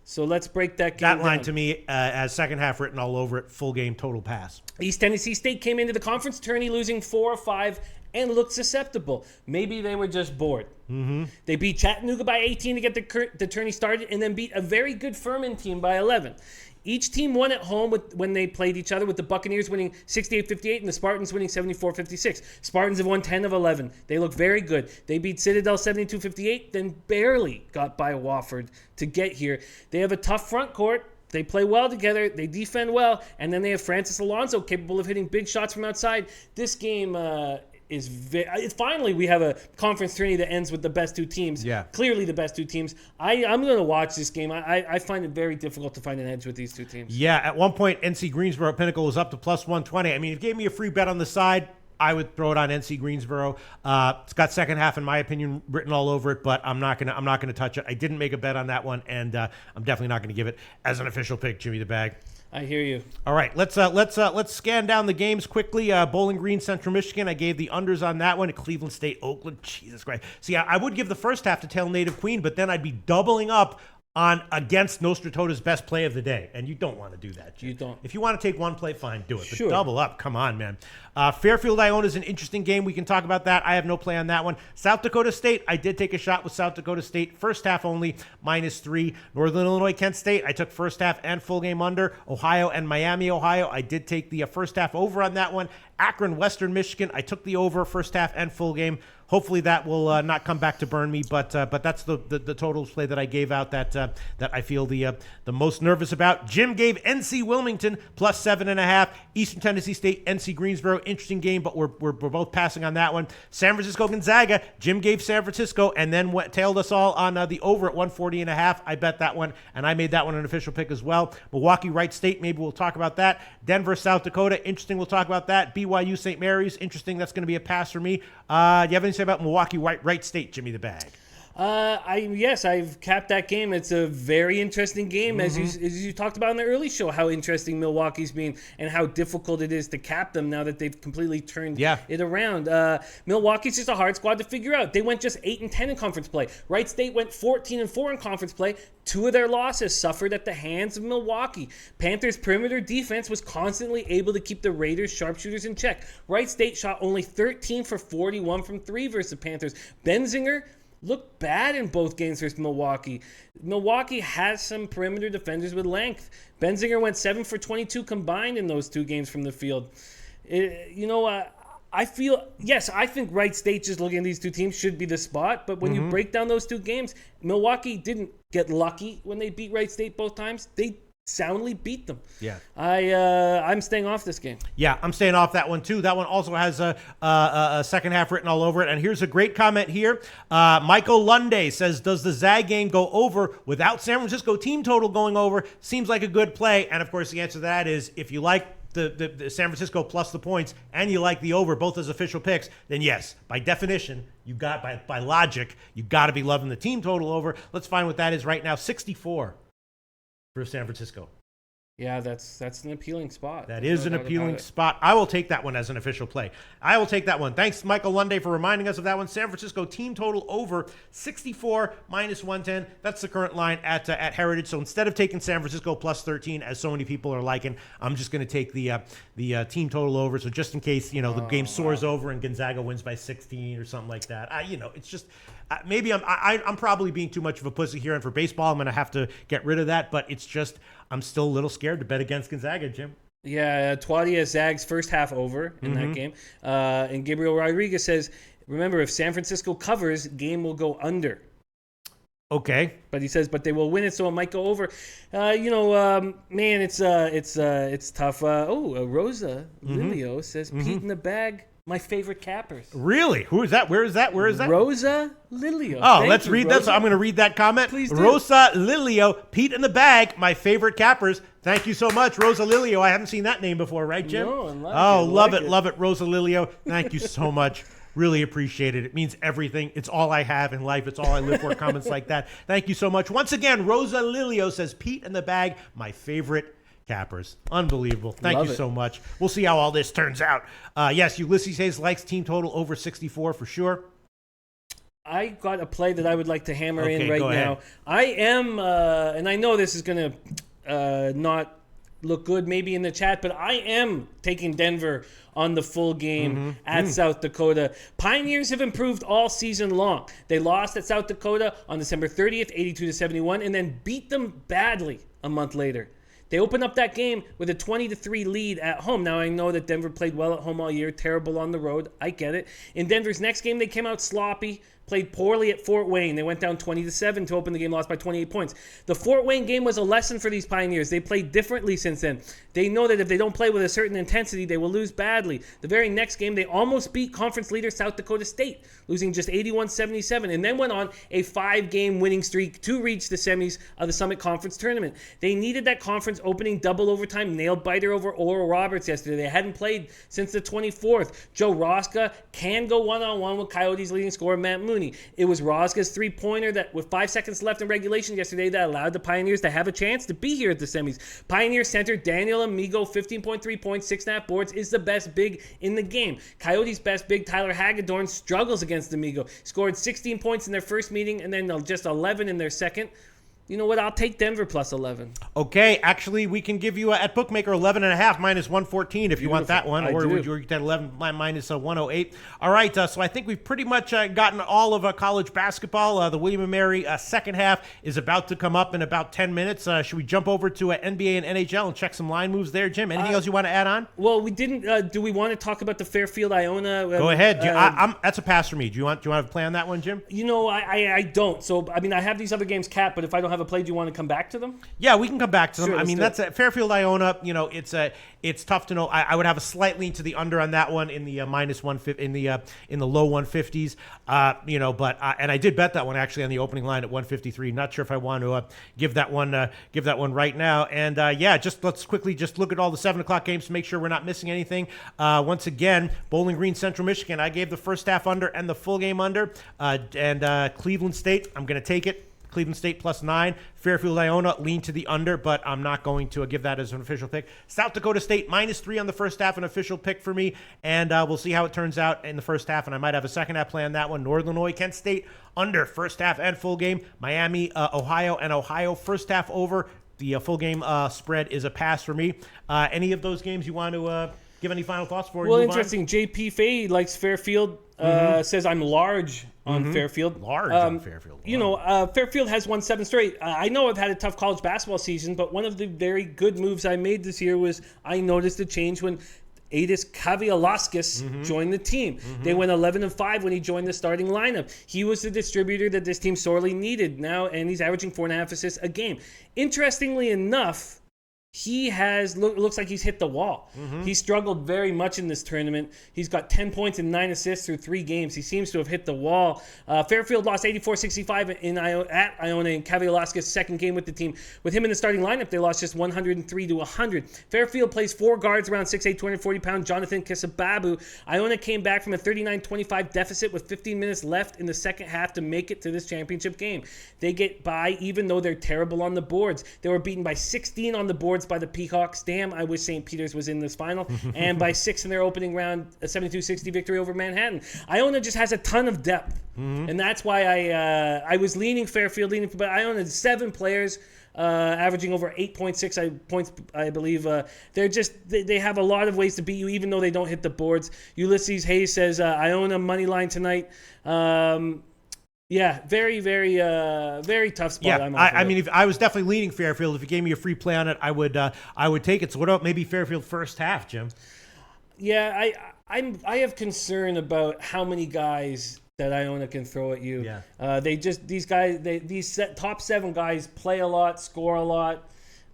So let's break that game That line down. to me, as second half written all over it, full game total pass. East Tennessee State came into the conference tourney losing 4 of 5 and looked susceptible. Maybe they were just bored. Mm-hmm. They beat Chattanooga by 18 to get the tourney started, and then beat a very good Furman team by 11. Each team won at home when they played each other, with the Buccaneers winning 68-58 and the Spartans winning 74-56. Spartans have won 10 of 11. They look very good. They beat Citadel 72-58, then barely got by Wofford to get here. They have a tough front court. They play well together. They defend well. And then they have Francis Alonso, capable of hitting big shots from outside. This game is finally we have a conference tourney that ends with the best two teams. Yeah. Clearly the best two teams. I'm going to watch this game. I find it very difficult to find an edge with these two teams. Yeah, at one point, NC Greensboro Pinnacle was up to plus 120. I mean, if you gave me a free bet on the side, I would throw it on NC Greensboro. It's got second half, in my opinion, written all over it, but I'm not gonna touch it. I didn't make a bet on that one, and I'm definitely not gonna give it as an official pick. Jimmy the Bag. I hear you. All right, let's scan down the games quickly. Bowling Green, Central Michigan. I gave the unders on that one. Cleveland State, Oakland. Jesus Christ. See, I would give the first half to Tail Native Queen, but then I'd be doubling up on against Nostratota's best play of the day, and you don't want to do that, Jim. You don't. If you want to take one play, fine, do it. But Sure. double up, come on, man. Fairfield, Iona is an interesting game. We can talk about that. I have no play on that one. South Dakota State, I did take a shot with South Dakota State. First half only, -3. Northern Illinois, Kent State, I took first half and full game under. Ohio and Miami, Ohio, I did take the first half over on that one. Akron, Western Michigan, I took the over first half and full game. Hopefully that will not come back to burn me, but that's the totals play that I gave out that I feel the most nervous about. Jim gave NC Wilmington plus 7.5. Eastern Tennessee State, NC Greensboro, interesting game, but we're both passing on that one. San Francisco Gonzaga, Jim gave San Francisco and then tailed us all on the over at 140.5. I bet that one, and I made that one an official pick as well. Milwaukee Wright State, maybe we'll talk about that. Denver South Dakota, interesting, we'll talk about that. BYU St. Mary's, interesting, that's going to be a pass for me. Do you have anything to say about Milwaukee Wright State, Jimmy the Bag? Yes, I've capped that game. It's a very interesting game, as you talked about in the early show, how interesting Milwaukee's been and how difficult it is to cap them now that they've completely turned it around. Milwaukee's just a hard squad to figure out. They went just 8-10 in conference play. Wright State went 14-4 in conference play. 2 of their losses suffered at the hands of Milwaukee. Panthers' perimeter defense was constantly able to keep the Raiders' sharpshooters in check. Wright State shot only 13 for 41 from 3 versus the Panthers. Benzinger looked bad in both games versus Milwaukee. Milwaukee has some perimeter defenders with length. Benzinger went 7 for 22 combined in those 2 games from the field. I think Wright State, just looking at these 2 teams, should be the spot. But when you break down those 2 games, Milwaukee didn't get lucky when they beat Wright State both times. They soundly beat them. Yeah. I'm staying off this game. Yeah, I'm staying off that one too. That one also has a second half written all over it. And here's a great comment here. Michael Lunday says, does the Zag game go over without San Francisco team total going over? Seems like a good play. And of course, the answer to that is if you like the San Francisco plus the points and you like the over both as official picks, then yes, by definition, you got by logic, you got to be loving the team total over. Let's find what that is right now. 64 for San Francisco. Yeah, that's an appealing spot. That is an appealing spot. I will take that one as an official play. I will take that one. Thanks, Michael Lunday, for reminding us of that one. San Francisco team total over 64 minus 110. That's the current line at Heritage. So instead of taking San Francisco plus 13, as so many people are liking, I'm just going to take the team total over. So just in case the game soars over and Gonzaga wins by 16 or something like that. It's just maybe I'm probably being too much of a pussy here, and for baseball I'm going to have to get rid of that. But it's just I'm still a little scared to bet against Gonzaga, Jim. Yeah, Twadia Zags first half over in that game. And Gabriel Rodriguez says, remember, if San Francisco covers, game will go under. Okay. But he says, but they will win it, so it might go over. Man, it's tough. Rosa Lilio says, Pete in the bag, my favorite cappers. Really? Who is that? Where is that? Rosa Lilio. Oh, let's read that. So I'm going to read that comment. Please do. Rosa Lilio, Pete in the bag, my favorite cappers. Thank you so much, Rosa Lilio. I haven't seen that name before, right, Jim? No, love it, Rosa Lilio. Thank you so much. Really appreciate it. It means everything. It's all I have in life. It's all I live for. Comments like that. Thank you so much. Once again, Rosa Lilio says, Pete in the bag, my favorite cappers. Unbelievable. Thank you so much. We'll see how all this turns out. Yes, Ulysses Hayes likes team total over 64 for sure. I got a play that I would like to hammer in right go now. ahead. I am, and I know this is going to not look good maybe in the chat, but I am taking Denver on the full game at South Dakota. Pioneers have improved all season long. They lost at South Dakota on December 30th, 82-71, and then beat them badly a month later. They opened up that game with a 20-3 lead at home. Now, I know that Denver played well at home all year, terrible on the road. I get it. In Denver's next game, they came out sloppy, played poorly at Fort Wayne. They went down 20-7 to open the game, lost by 28 points. The Fort Wayne game was a lesson for these Pioneers. They played differently since then. They know that if they don't play with a certain intensity, they will lose badly. The very next game, they almost beat conference leader South Dakota State, losing just 81-77, and then went on a 5-game winning streak to reach the semis of the Summit Conference Tournament. They needed that conference opening double overtime nail-biter over Oral Roberts yesterday. They hadn't played since the 24th. Joe Rosca can go one-on-one with Coyotes leading scorer Matt Mooney. It was Rosca's three-pointer that, with 5 seconds left in regulation yesterday, that allowed the Pioneers to have a chance to be here at the semis. Pioneer center Daniel Amigo, 15.3 points, 6.5 boards, is the best big in the game. Coyotes' best big, Tyler Hagedorn, struggles against Amigo. Scored 16 points in their first meeting and then just 11 in their second. You know what? I'll take Denver plus 11. Okay, actually, we can give you at Bookmaker 11.5 minus 114 if you want that one, or would you get 11 minus 108? All right, so I think we've pretty much gotten all of college basketball. The William & Mary second half is about to come up in about 10 minutes. Should we jump over to NBA and NHL and check some line moves there, Jim? Anything else you want to add on? Well, we didn't. Do we want to talk about the Fairfield Iona? Go ahead. That's a pass for me. Do you want to play on that one, Jim? You know, I don't. So I mean, I have these other games capped, but if I don't have a play, do you want to come back to them? Yeah, we can come back to them. Sure, I mean, that's a Fairfield Iona. You know, it's tough to know. I would have a slight lean to the under on that one in the minus 150 in the low 150s. You know, but and I did bet that one actually on the opening line at 153. Not sure if I want to give that one right now. And let's quickly look at all the 7:00 games to make sure we're not missing anything. Once again, Bowling Green, Central Michigan. I gave the first half under and the full game under. And Cleveland State, I'm going to take it. Cleveland State plus 9. Fairfield Iona lean to the under, but I'm not going to give that as an official pick. South Dakota State minus 3 on the first half, an official pick for me, and we'll see how it turns out in the first half, and I might have a second half play on that one. Northern Illinois, Kent State under first half and full game. Miami, Ohio, and Ohio first half over. The full game spread is a pass for me. Any of those games you want to give any final thoughts for? Well, interesting. JP Fay likes Fairfield. Says I'm large on Fairfield. Large on Fairfield. Wow. You know, Fairfield has won 7 straight. I know I've had a tough college basketball season, but one of the very good moves I made this year was I noticed a change when Adis Kavialaskis joined the team. They went 11-5 when he joined the starting lineup. He was the distributor that this team sorely needed now, and he's averaging 4.5 assists a game. Interestingly enough, he looks like he's hit the wall. He struggled very much in this tournament. He's got 10 points and 9 assists through 3 games. He seems to have hit the wall. Fairfield lost 84-65 at Iona in Kavialaskis' second game with the team. With him in the starting lineup, they lost just 103-100. Fairfield plays 4 guards around 6'8", 240-pound Jonathan Kisababu. Iona came back from a 39-25 deficit with 15 minutes left in the second half to make it to this championship game. They get by even though they're terrible on the boards. They were beaten by 16 on the boards by the Peacocks. Damn, I wish St. Peter's was in this final. And by 6 in their opening round, a 72-60 victory over Manhattan. Iona just has a ton of depth. And that's why I was leaning Fairfield, but Iona 7 players, averaging over 8.6 points, I believe. They have a lot of ways to beat you, even though they don't hit the boards. Ulysses Hayes says, Iona money line tonight. Yeah, very, very, very tough spot. Yeah, I mean, if I was definitely leaning Fairfield. If you gave me a free play on it, I would take it. So what about maybe Fairfield first half, Jim? Yeah, I have concern about how many guys that Iona can throw at you. Yeah. These top 7 guys play a lot, score a lot.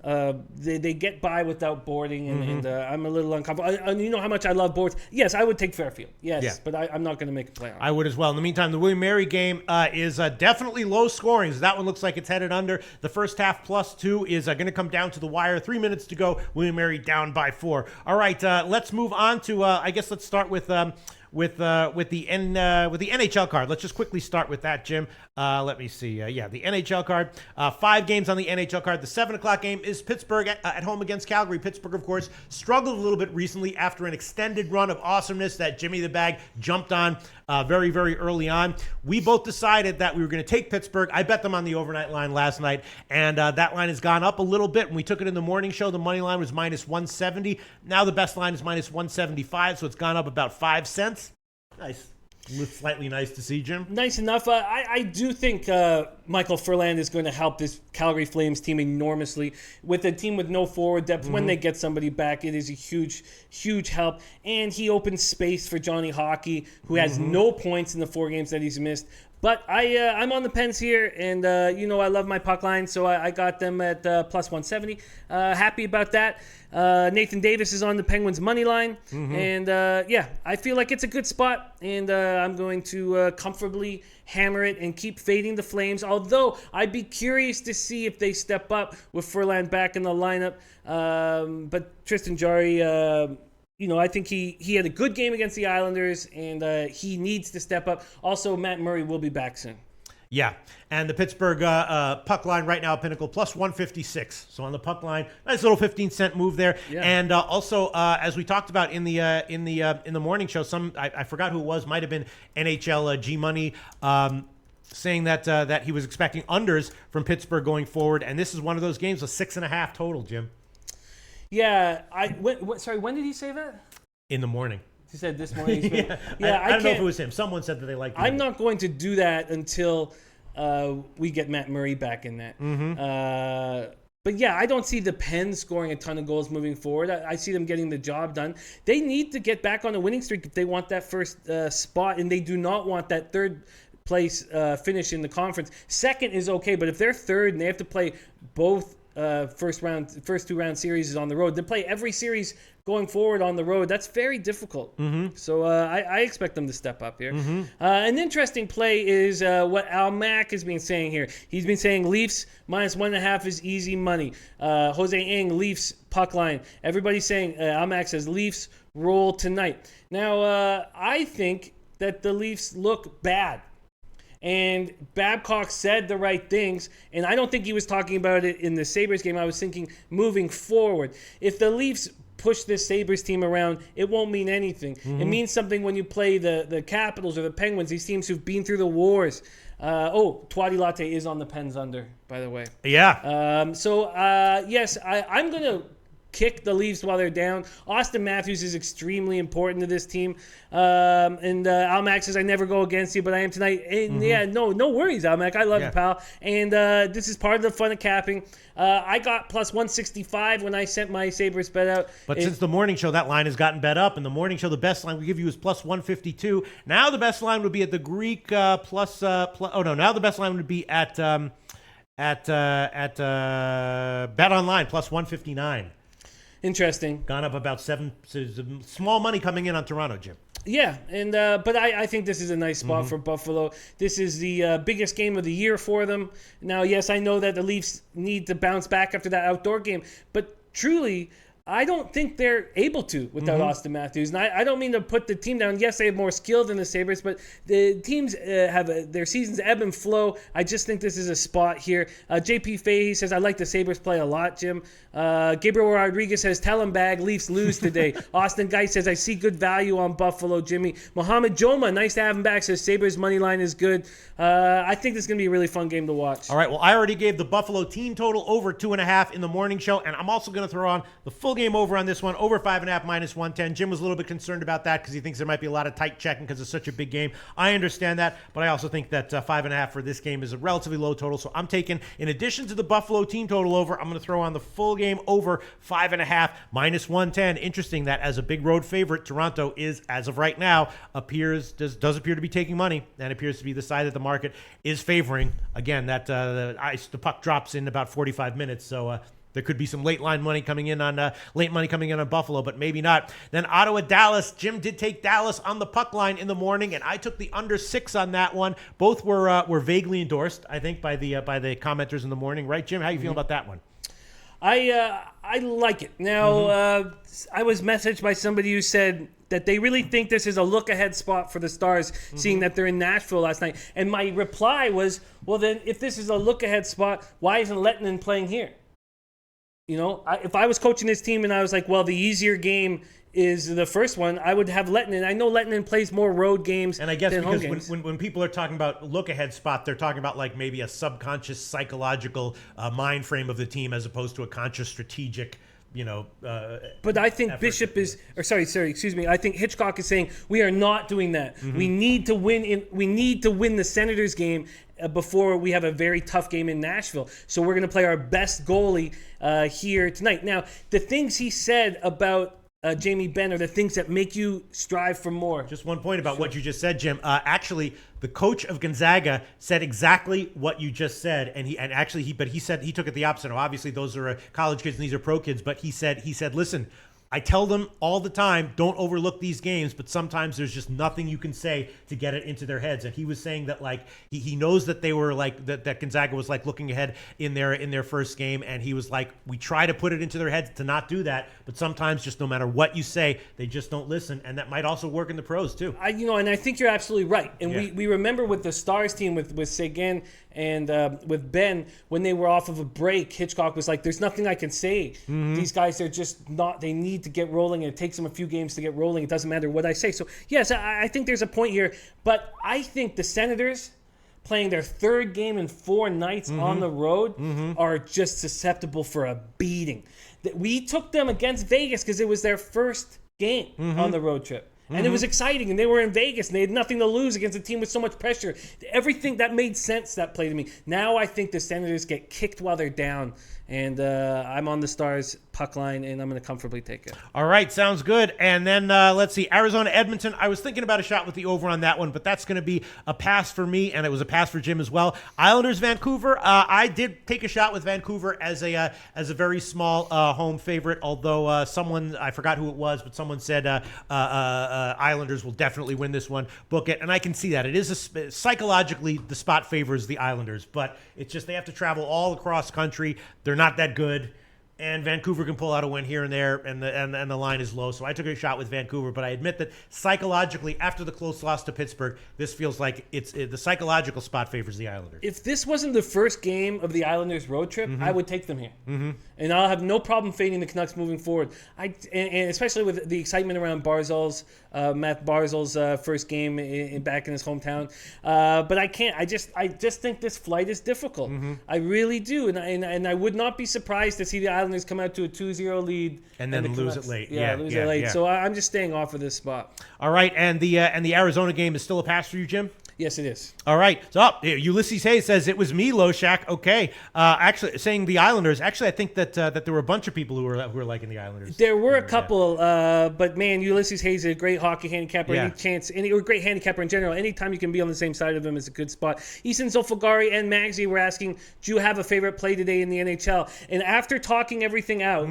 They get by without boarding, and I'm a little uncomfortable. And you know how much I love boards. Yes, I would take Fairfield. Yes, yeah. But I'm not going to make a play on it. I would as well. In the meantime, the William Mary game is definitely low scoring. So that one looks like it's headed under. The first half plus 2 is going to come down to the wire. 3 minutes to go. William Mary down by 4. All right, let's move on to. I guess let's start with the NHL card. Let's just quickly start with that, Jim. Let me see. The NHL card. 5 games on the NHL card. The 7:00 game is Pittsburgh at home against Calgary. Pittsburgh, of course, struggled a little bit recently after an extended run of awesomeness that Jimmy the Bag jumped on very, very early on. We both decided that we were going to take Pittsburgh. I bet them on the overnight line last night, and that line has gone up a little bit. When we took it in the morning show, the money line was minus 170. Now the best line is minus 175, so it's gone up about 5 cents. Nice. Slightly nice to see, Jim. Nice enough. I do think Michael Furlan is going to help this Calgary Flames team enormously. With a team with no forward depth, when they get somebody back, it is a huge, huge help. And he opens space for Johnny Hockey, who has no points in the 4 games that he's missed. But I'm on the Pens here, and I love my puck line, so I got them at plus 170. Happy about that. Nathan Davis is on the Penguins' money line, and I feel like it's a good spot, and I'm going to comfortably hammer it and keep fading the Flames, although I'd be curious to see if they step up with Furlan back in the lineup. But Tristan Jarry, I think he had a good game against the Islanders, and he needs to step up. Also, Matt Murray will be back soon. Yeah, and the Pittsburgh puck line right now, Pinnacle, plus 156. So on the puck line, nice little 15-cent move there. Yeah. And also, as we talked about in the morning show, I forgot who it was, might have been NHL G Money, saying that he was expecting unders from Pittsburgh going forward, and this is one of those games with 6.5 total, Jim. Yeah, when did he say that? In the morning. He said this morning. I don't know if it was him. Someone said that they liked him. I'm not going to do that until we get Matt Murray back in that. But yeah, I don't see the Pens scoring a ton of goals moving forward. I see them getting the job done. They need to get back on a winning streak if they want that first spot, and they do not want that third place finish in the conference. Second is okay, but if they're third and they have to play both first 2-round series is on the road. They play every series going forward on the road. That's very difficult. So I expect them to step up here. An interesting play is what Al Mack has been saying here. He's been saying Leafs minus 1.5 is easy money. Jose Ng, Leafs puck line. Everybody's saying, Al Mack says Leafs roll tonight. Now, I think that the Leafs look bad. And Babcock said the right things, and I don't think he was talking about it in the Sabres game. I was thinking moving forward. If the Leafs push this Sabres team around, it won't mean anything. It means something when you play the Capitals or the Penguins, these teams who've been through the wars. Twadi Latte is on the Pens under, by the way. Yeah. Yes, I'm going to kick the Leafs while they're down. Austin Matthews is extremely important to this team. Al Mack says, I never go against you, but I am tonight. And no worries, Al Mack. I love you, pal. And this is part of the fun of capping. I got plus 165 when I sent my Sabres bet out. But since the morning show, that line has gotten bet up. In the morning show, the best line we give you is plus 152. Now the best line would be at the Greek now the best line would be at Bet Online plus 159. Interesting. Gone up about 7. So small money coming in on Toronto, Jim. Yeah, and but I think this is a nice spot for Buffalo. This is the biggest game of the year for them. Now, yes, I know that the Leafs need to bounce back after that outdoor game, but truly, I don't think they're able to without Austin Matthews. And I don't mean to put the team down. Yes, they have more skill than the Sabres, but the teams have their seasons ebb and flow. I just think this is a spot here. JP Fahey says, I like the Sabres play a lot, Jim. Gabriel Rodriguez says, tell him bag, Leafs lose today. Austin Geis says, I see good value on Buffalo, Jimmy. Mohamed Joma, nice to have him back, says Sabres money line is good. I think this is going to be a really fun game to watch. All right, well, I already gave the Buffalo team total over 2.5 in the morning show, and I'm also going to throw on the full game over on this one, over 5.5 minus 110. Jim was a little bit concerned about that because he thinks there might be a lot of tight checking because it's such a big game. I understand that, but I also think that 5.5 for this game is a relatively low total. So I'm taking, in addition to the Buffalo team total over, I'm going to throw on the full game over 5.5 minus 110. Interesting that as a big road favorite, Toronto is, as of right now, does appear to be taking money and appears to be the side that the market is favoring. Again, that the puck drops in about 45 minutes, so there could be some late money coming in on Buffalo, but maybe not. Then Ottawa, Dallas. Jim did take Dallas on the puck line in the morning, and I took the under 6 on that one. Both were vaguely endorsed, I think, by the commenters in the morning, right, Jim? How you feeling about that one? I like it. Now, I was messaged by somebody who said that they really think this is a look-ahead spot for the Stars, seeing that they're in Nashville last night. And my reply was, well, then, if this is a look-ahead spot, why isn't Lettinen playing here? If I was coaching this team and I was like, well, the easier game is the first one, I would have Lettinen. I know Lettinen plays more road games and I guess than home because games. when people are talking about look-ahead spot, they're talking about like maybe a subconscious psychological mind frame of the team as opposed to a conscious strategic but I think Bishop excuse me. I think Hitchcock is saying we are not doing that. Mm-hmm. We need to win. We need to win the Senators game before we have a very tough game in Nashville. So we're going to play our best goalie here tonight. Now, the things he said about Jamie Benn are the things that make you strive for more. Just one point about what you just said, Jim. Actually, the coach of Gonzaga said exactly what you just said, and he said he took it the opposite. Now, obviously, those are college kids and these are pro kids, but he said, listen, I tell them all the time, don't overlook these games, but sometimes there's just nothing you can say to get it into their heads. And he was saying that like he knows that they were like that Gonzaga was like looking ahead in their first game, and he was like, we try to put it into their heads to not do that, but sometimes just no matter what you say, they just don't listen, and that might also work in the pros too. And I think you're absolutely right. And we remember with the Stars team with Seguin and with Ben, when they were off of a break, Hitchcock was like, there's nothing I can say. Mm-hmm. These guys are just not, they need to get rolling, and it takes them a few games to get rolling. It doesn't matter what I say. So, yes, I think there's a point here. But I think the Senators playing their third game in 4 nights on the road are just susceptible for a beating. We took them against Vegas because it was their first game on the road trip. And it was exciting, and they were in Vegas, and they had nothing to lose against a team with so much pressure. Everything that made sense, that play to me. Now I think the Senators get kicked while they're down, and I'm on the Stars puck line, and I'm going to comfortably take it. All right, sounds good. And then let's see, Arizona Edmonton. I was thinking about a shot with the over on that one, but that's going to be a pass for me, and it was a pass for Jim as well. Islanders Vancouver. I did take a shot with Vancouver as a very small home favorite. Although someone, I forgot who it was, but someone said Islanders will definitely win this one. Book it, and I can see that it is psychologically the spot favors the Islanders, but it's just they have to travel all across country. They're not that good. And Vancouver can pull out a win here and there, and the line is low. So I took a shot with Vancouver, but I admit that psychologically, after the close loss to Pittsburgh, this feels like the psychological spot favors the Islanders. If this wasn't the first game of the Islanders road trip, I would take them here. And I'll have no problem fading the Canucks moving forward. And especially with the excitement around Matt Barzal's first game back in his hometown. But I can't. I just think this flight is difficult. I really do. And I would not be surprised to see the Islanders come out to a 2-0 lead and then lose it late. Lose it late. So I'm just staying off of this spot. All right, and the Arizona game is still a pass for you, Jim? Yes, it is. All right. So Ulysses Hayes says it was me, Loshak. Okay. Actually, saying the Islanders. Actually, I think that there were a bunch of people who were liking the Islanders. There were a couple, but man, Ulysses Hayes is a great hockey handicapper. Or a great handicapper in general. Anytime you can be on the same side of him is a good spot. Easton Zolfagari and Magsy were asking, do you have a favorite play today in the NHL? And after talking everything out,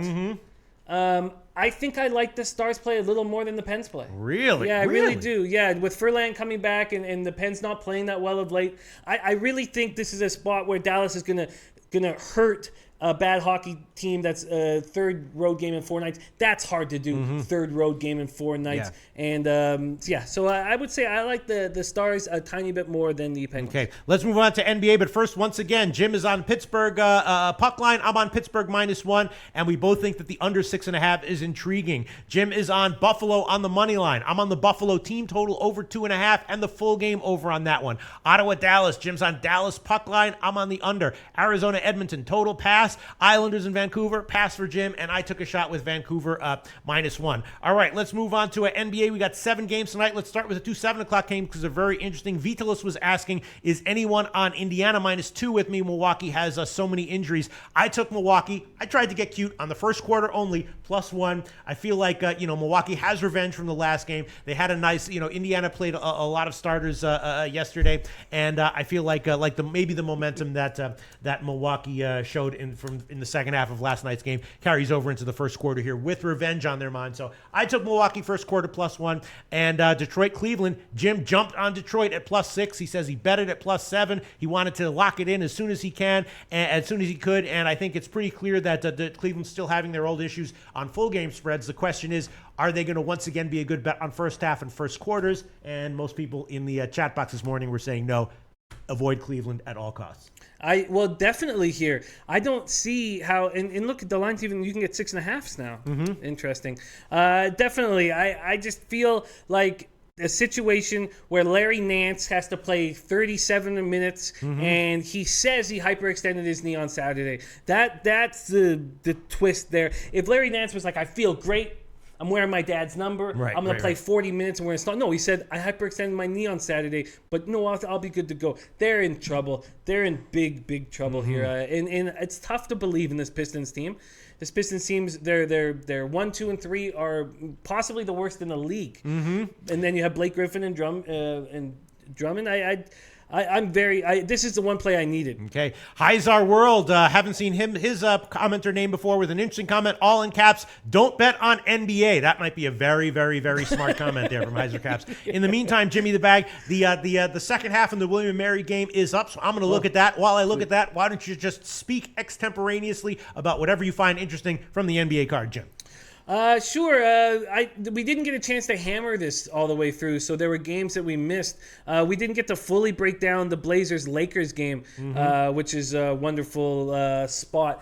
I think I like the Stars play a little more than the Pens play. Really? Yeah, I really do. Yeah, with Furlan coming back and the Pens not playing that well of late, I really think this is a spot where Dallas is gonna hurt a bad hockey team that's a third road game in 4 nights. That's hard to do. Third road game in 4 nights. Yeah. And so I would say I like the Stars a tiny bit more than the Penguins. Okay, let's move on to NBA. But first, once again, Jim is on Pittsburgh puck line. I'm on Pittsburgh -1, and we both think that the under 6.5 is intriguing. Jim is on Buffalo on the money line. I'm on the Buffalo team total over 2.5 and the full game over on that one. Ottawa Dallas. Jim's on Dallas puck line. I'm on the under. Arizona Edmonton total pass. Islanders in Vancouver, pass for Jim, and I took a shot with Vancouver -1. All right, let's move on to NBA. We got 7 games tonight. Let's start with the 2 7 o'clock games because they're very interesting. Vitalis was asking, is anyone on Indiana -2 with me? Milwaukee has so many injuries. I took Milwaukee. I tried to get cute on the first quarter only, +1. I feel like, Milwaukee has revenge from the last game. They had a nice, Indiana played a lot of starters yesterday, and I feel like maybe the momentum that Milwaukee showed in the second half of last night's game carries over into the first quarter here with revenge on their mind. So I took Milwaukee first quarter +1, and Detroit Cleveland. Jim jumped on Detroit at +6. He says he bet it at +7. He wanted to lock it in as soon as he can and as soon as he could, and I think it's pretty clear that Cleveland's still having their old issues on full game spreads. The question is, are they going to once again be a good bet on first half and first quarters? And most people in the chat box this morning were saying no, avoid Cleveland at all costs. Well, definitely here. I don't see how, and look at the lines. Even you can get 6.5s now. Interesting. Definitely. I just feel like a situation where Larry Nance has to play 37 minutes, and he says he hyperextended his knee on Saturday. That's the twist there. If Larry Nance was like, I feel great, I'm wearing my dad's number, I'm going to play 40 minutes and we're going to start. No, he said, I hyperextended my knee on Saturday, but no, I'll be good to go. They're in trouble. They're in big trouble here. And it's tough to believe in this Pistons team. This Pistons teams, they're 1, 2, and 3 are possibly the worst in the league. And then you have Blake Griffin and Drummond. I'm very. This is the one play I needed. Okay, Heizar World. Haven't seen his commenter name before with an interesting comment, all in caps. Don't bet on NBA. That might be a very, very, very smart comment there from Heiser Caps. In the meantime, Jimmy the Bag. The second half in the William and Mary game is up, so I'm going to look at that. While I look at that, why don't you just speak extemporaneously about whatever you find interesting from the NBA card, Jim? Sure. We didn't get a chance to hammer this all the way through, so there were games that we missed. We didn't get to fully break down the Blazers-Lakers game, which is a wonderful spot.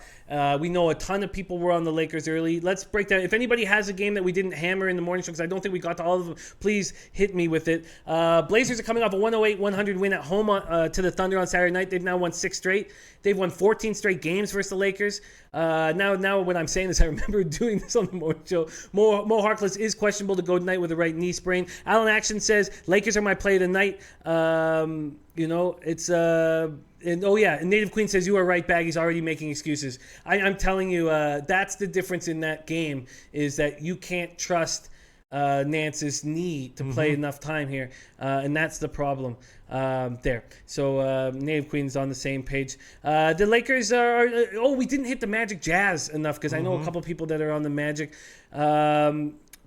We know a ton of people were on the Lakers early. Let's break down. If anybody has a game that we didn't hammer in the morning show, because I don't think we got to all of them, please hit me with it. Blazers are coming off a 108-100 win at home to the Thunder on Saturday night. They've now won 6 straight. They've won 14 straight games versus the Lakers. Now when I'm saying this, I remember doing this on the morning show. Mo Harkless is questionable to go tonight with a right knee sprain. Alan Action says, Lakers are my play of the night. It's... And Native Queen says, you are right, Baggy's already making excuses. I'm telling you, that's the difference in that game, is that you can't trust Nance's knee to play enough time here, and that's the problem there. So Native Queen's on the same page. The Lakers are... we didn't hit the Magic Jazz enough, because I know a couple people that are on the Magic.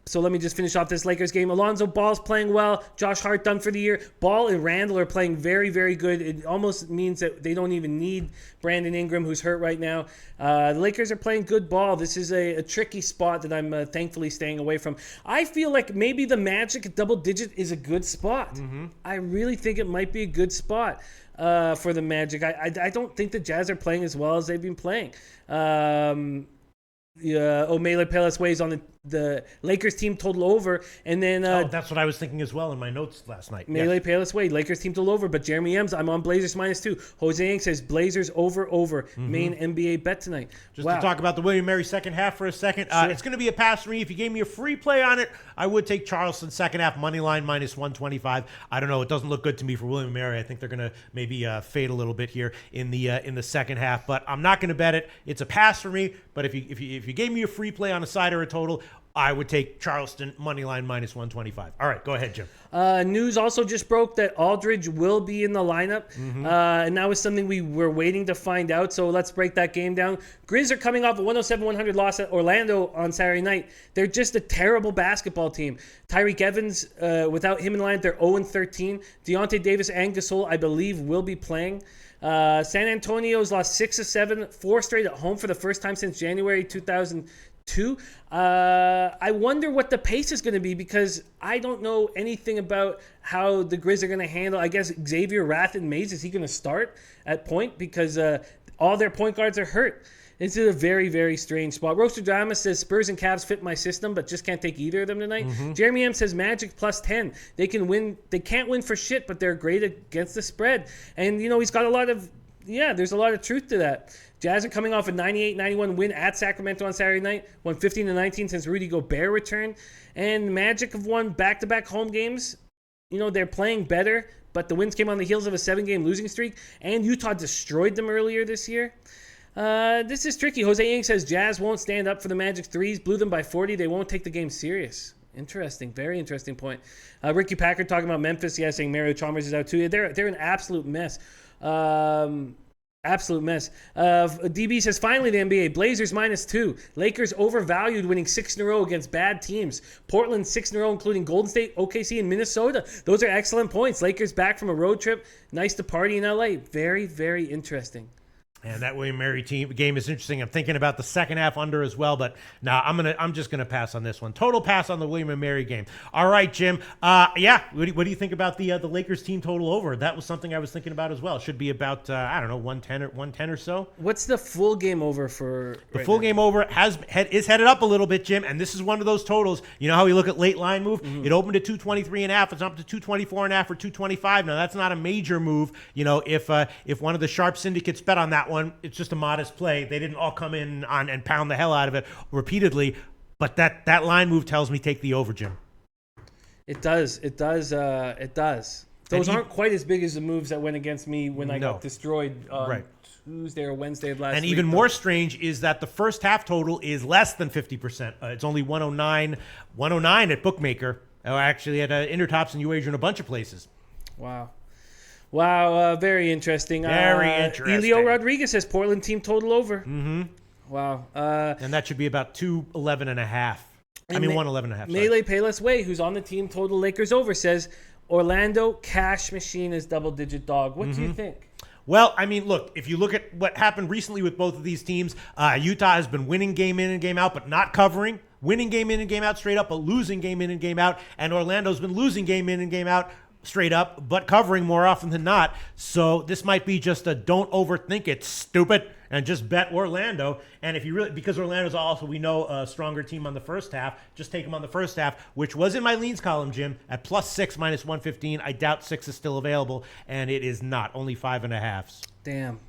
So let me just finish off this Lakers game. Alonzo Ball's playing well. Josh Hart done for the year. Ball and Randall are playing very, very good. It almost means that they don't even need Brandon Ingram, who's hurt right now. The Lakers are playing good ball. This is a tricky spot that I'm thankfully staying away from. I feel like maybe the Magic at double digit is a good spot. I really think it might be a good spot for the Magic. I don't think the Jazz are playing as well as they've been playing. Mele Pelas weighs on the Lakers team total over, and then that's what I was thinking as well in my notes last night. Mele Pelas weight, Lakers team total over, but Jeremy M's, I'm on Blazers -2. Jose Inc says Blazers over main NBA bet tonight. Just to talk about the William Mary second half for a second, it's going to be a pass for me. If you gave me a free play on it, I would take Charleston second half money line -125. I don't know, it doesn't look good to me for William Mary. I think they're going to maybe fade a little bit here in the second half, but I'm not going to bet it. It's a pass for me. But if you gave me a free play on a side or a total, I would take Charleston money line -125. All right, go ahead, Jim. News also just broke that Aldridge will be in the lineup, and that was something we were waiting to find out. So let's break that game down. Grizz are coming off a 107-100 loss at Orlando on Saturday night. They're just a terrible basketball team. Tyreek Evans, without him in the lineup, they're 0-13. Deontay Davis and Gasol, I believe, will be playing. San Antonio's lost 6 of 7, 4 straight at home for the first time since January 2002. I wonder what the pace is going to be, because I don't know anything about how the Grizz are going to handle. I guess Xavier Mays, is he going to start at point, because all their point guards are hurt. This is a very, very strange spot. Roaster Drama says Spurs and Cavs fit my system, but just can't take either of them tonight. Jeremy M says Magic +10. They can win. They can't win for shit, but they're great against the spread. And he's got a lot of there's a lot of truth to that. Jazz are coming off a 98-91 win at Sacramento on Saturday night. Won 15-19 since Rudy Gobert returned. And Magic have won back-to-back home games. They're playing better, but the wins came on the heels of a 7-game losing streak. And Utah destroyed them earlier this year. This is tricky. Jose Inc says Jazz won't stand up for the Magic threes. Blew them by 40. They won't take the game serious. Interesting. Very interesting point. Ricky Packard talking about Memphis. Yeah, saying Mario Chalmers is out too. They're an absolute mess. Absolute mess. DB says, finally the NBA. Blazers -2. Lakers overvalued, winning 6 in a row against bad teams. Portland 6 in a row, including Golden State, OKC, and Minnesota. Those are excellent points. Lakers back from a road trip. Nice to party in LA. Very, very interesting. And that William Mary game is interesting. I'm thinking about the second half under as well, but I'm just gonna pass on this one. Total pass on the William and Mary game. All right, Jim. What do you think about the Lakers team total over? That was something I was thinking about as well. It should be about 110 or so. What's the full game over for? The full game over is headed up a little bit, Jim, and this is one of those totals. You know how we look at late line move? Mm-hmm. It opened at 223.5. It's up to 224.5 or 225. Now that's not a major move. You know, if one of the sharp syndicates bet on that one, it's just a modest play. They didn't all come in on and pound the hell out of it repeatedly, but that line move tells me take the over, Jim. It does. Those aren't quite as big as the moves that went against me when I got destroyed on Tuesday or Wednesday of last week. And even more strange is that the first half total is less than 50%. It's only 109 at Bookmaker. Actually at Intertops and UAger in a bunch of places. Wow, very interesting. Very interesting. Elio Rodriguez says Portland team total over. Mm-hmm. Wow. And that should be about 211.5. 111.5. Melee Payless Way, who's on the team total Lakers over, says Orlando cash machine is double-digit dog. What do you think? Well, I mean, look, if you look at what happened recently with both of these teams, Utah has been winning game in and game out, but not covering. Winning game in and game out straight up, but losing game in and game out. And Orlando's been losing game in and game out straight up, but covering more often than not. So this might be just a don't overthink it, stupid, and just bet Orlando. And if you really, because Orlando's also, we know, a stronger team on the first half, just take them on the first half, which was in my leans column, Jim, at +6 minus 115. I doubt 6 is still available, and it is not, only 5.5s. Damn.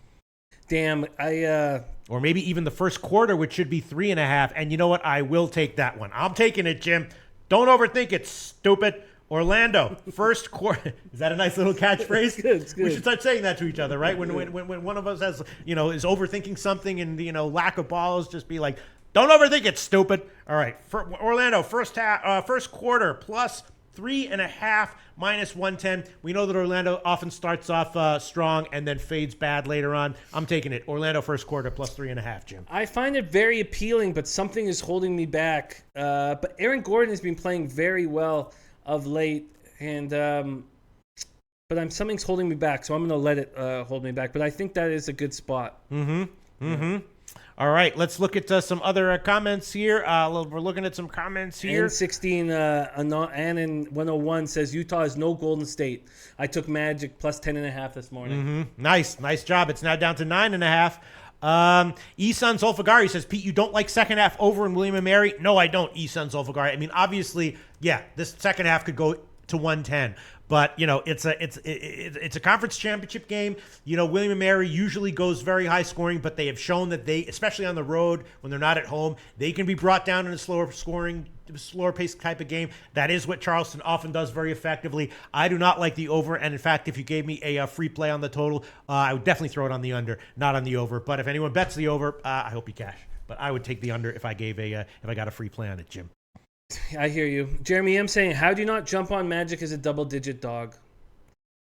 Or maybe even the first quarter, which should be 3.5. And you know what? I will take that one. I'm taking it, Jim. Don't overthink it, stupid. Orlando, first quarter. Is that a nice little catchphrase? It's good. We should start saying that to each other, right? When one of us has, is overthinking something and, lack of balls, just be like, don't overthink it, stupid. All right. For Orlando, first quarter plus 3.5 minus 110. We know that Orlando often starts off strong and then fades bad later on. I'm taking it. Orlando first quarter plus 3.5, Jim. I find it very appealing, but something is holding me back. But Aaron Gordon has been playing very well of late, and but something's holding me back, so I'm going to let it hold me back. But I think that is a good spot. All right, let's look at some other comments here. We're looking at some comments here. N16 Annan 101 says Utah is no Golden State. I took Magic plus 10.5 this morning. Nice job. It's now down to 9.5. Isan Zulfagari says, Pete, you don't like second half over in William & Mary? No, I don't, Isan Zulfagari. I mean, obviously, yeah, this second half could go to 110. But, it's a conference championship game. William & Mary usually goes very high scoring, but they have shown that they, especially on the road, when they're not at home, they can be brought down in a slower paced type of game. That is what Charleston often does very effectively. I do not like the over, and in fact, if you gave me a free play on the total, I would definitely throw it on the under, not on the over. But if anyone bets the over, I hope you cash. But I would take the under if I got a free play on it, Jim. I hear you. Jeremy M saying, how do you not jump on Magic as a double-digit dog?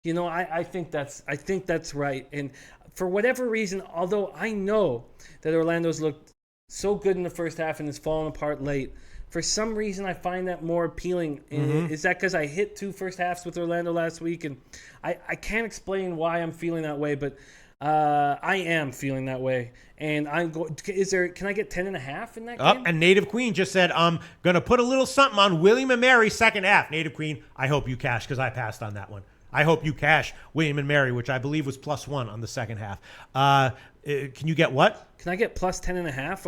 I think that's right. And for whatever reason, although I know that Orlando's looked so good in the first half and has fallen apart late, for some reason I find that more appealing. Is that because I hit 2 first halves with Orlando last week? And I can't explain why I'm feeling that way, but I am feeling that way. And I'm going. Can I get 10.5 in that game? And Native Queen just said, I'm going to put a little something on William & Mary second half. Native Queen, I hope you cash because I passed on that one. I hope you cash William & Mary, which I believe was +1 on the second half. Can you get what? Can I get plus 10.5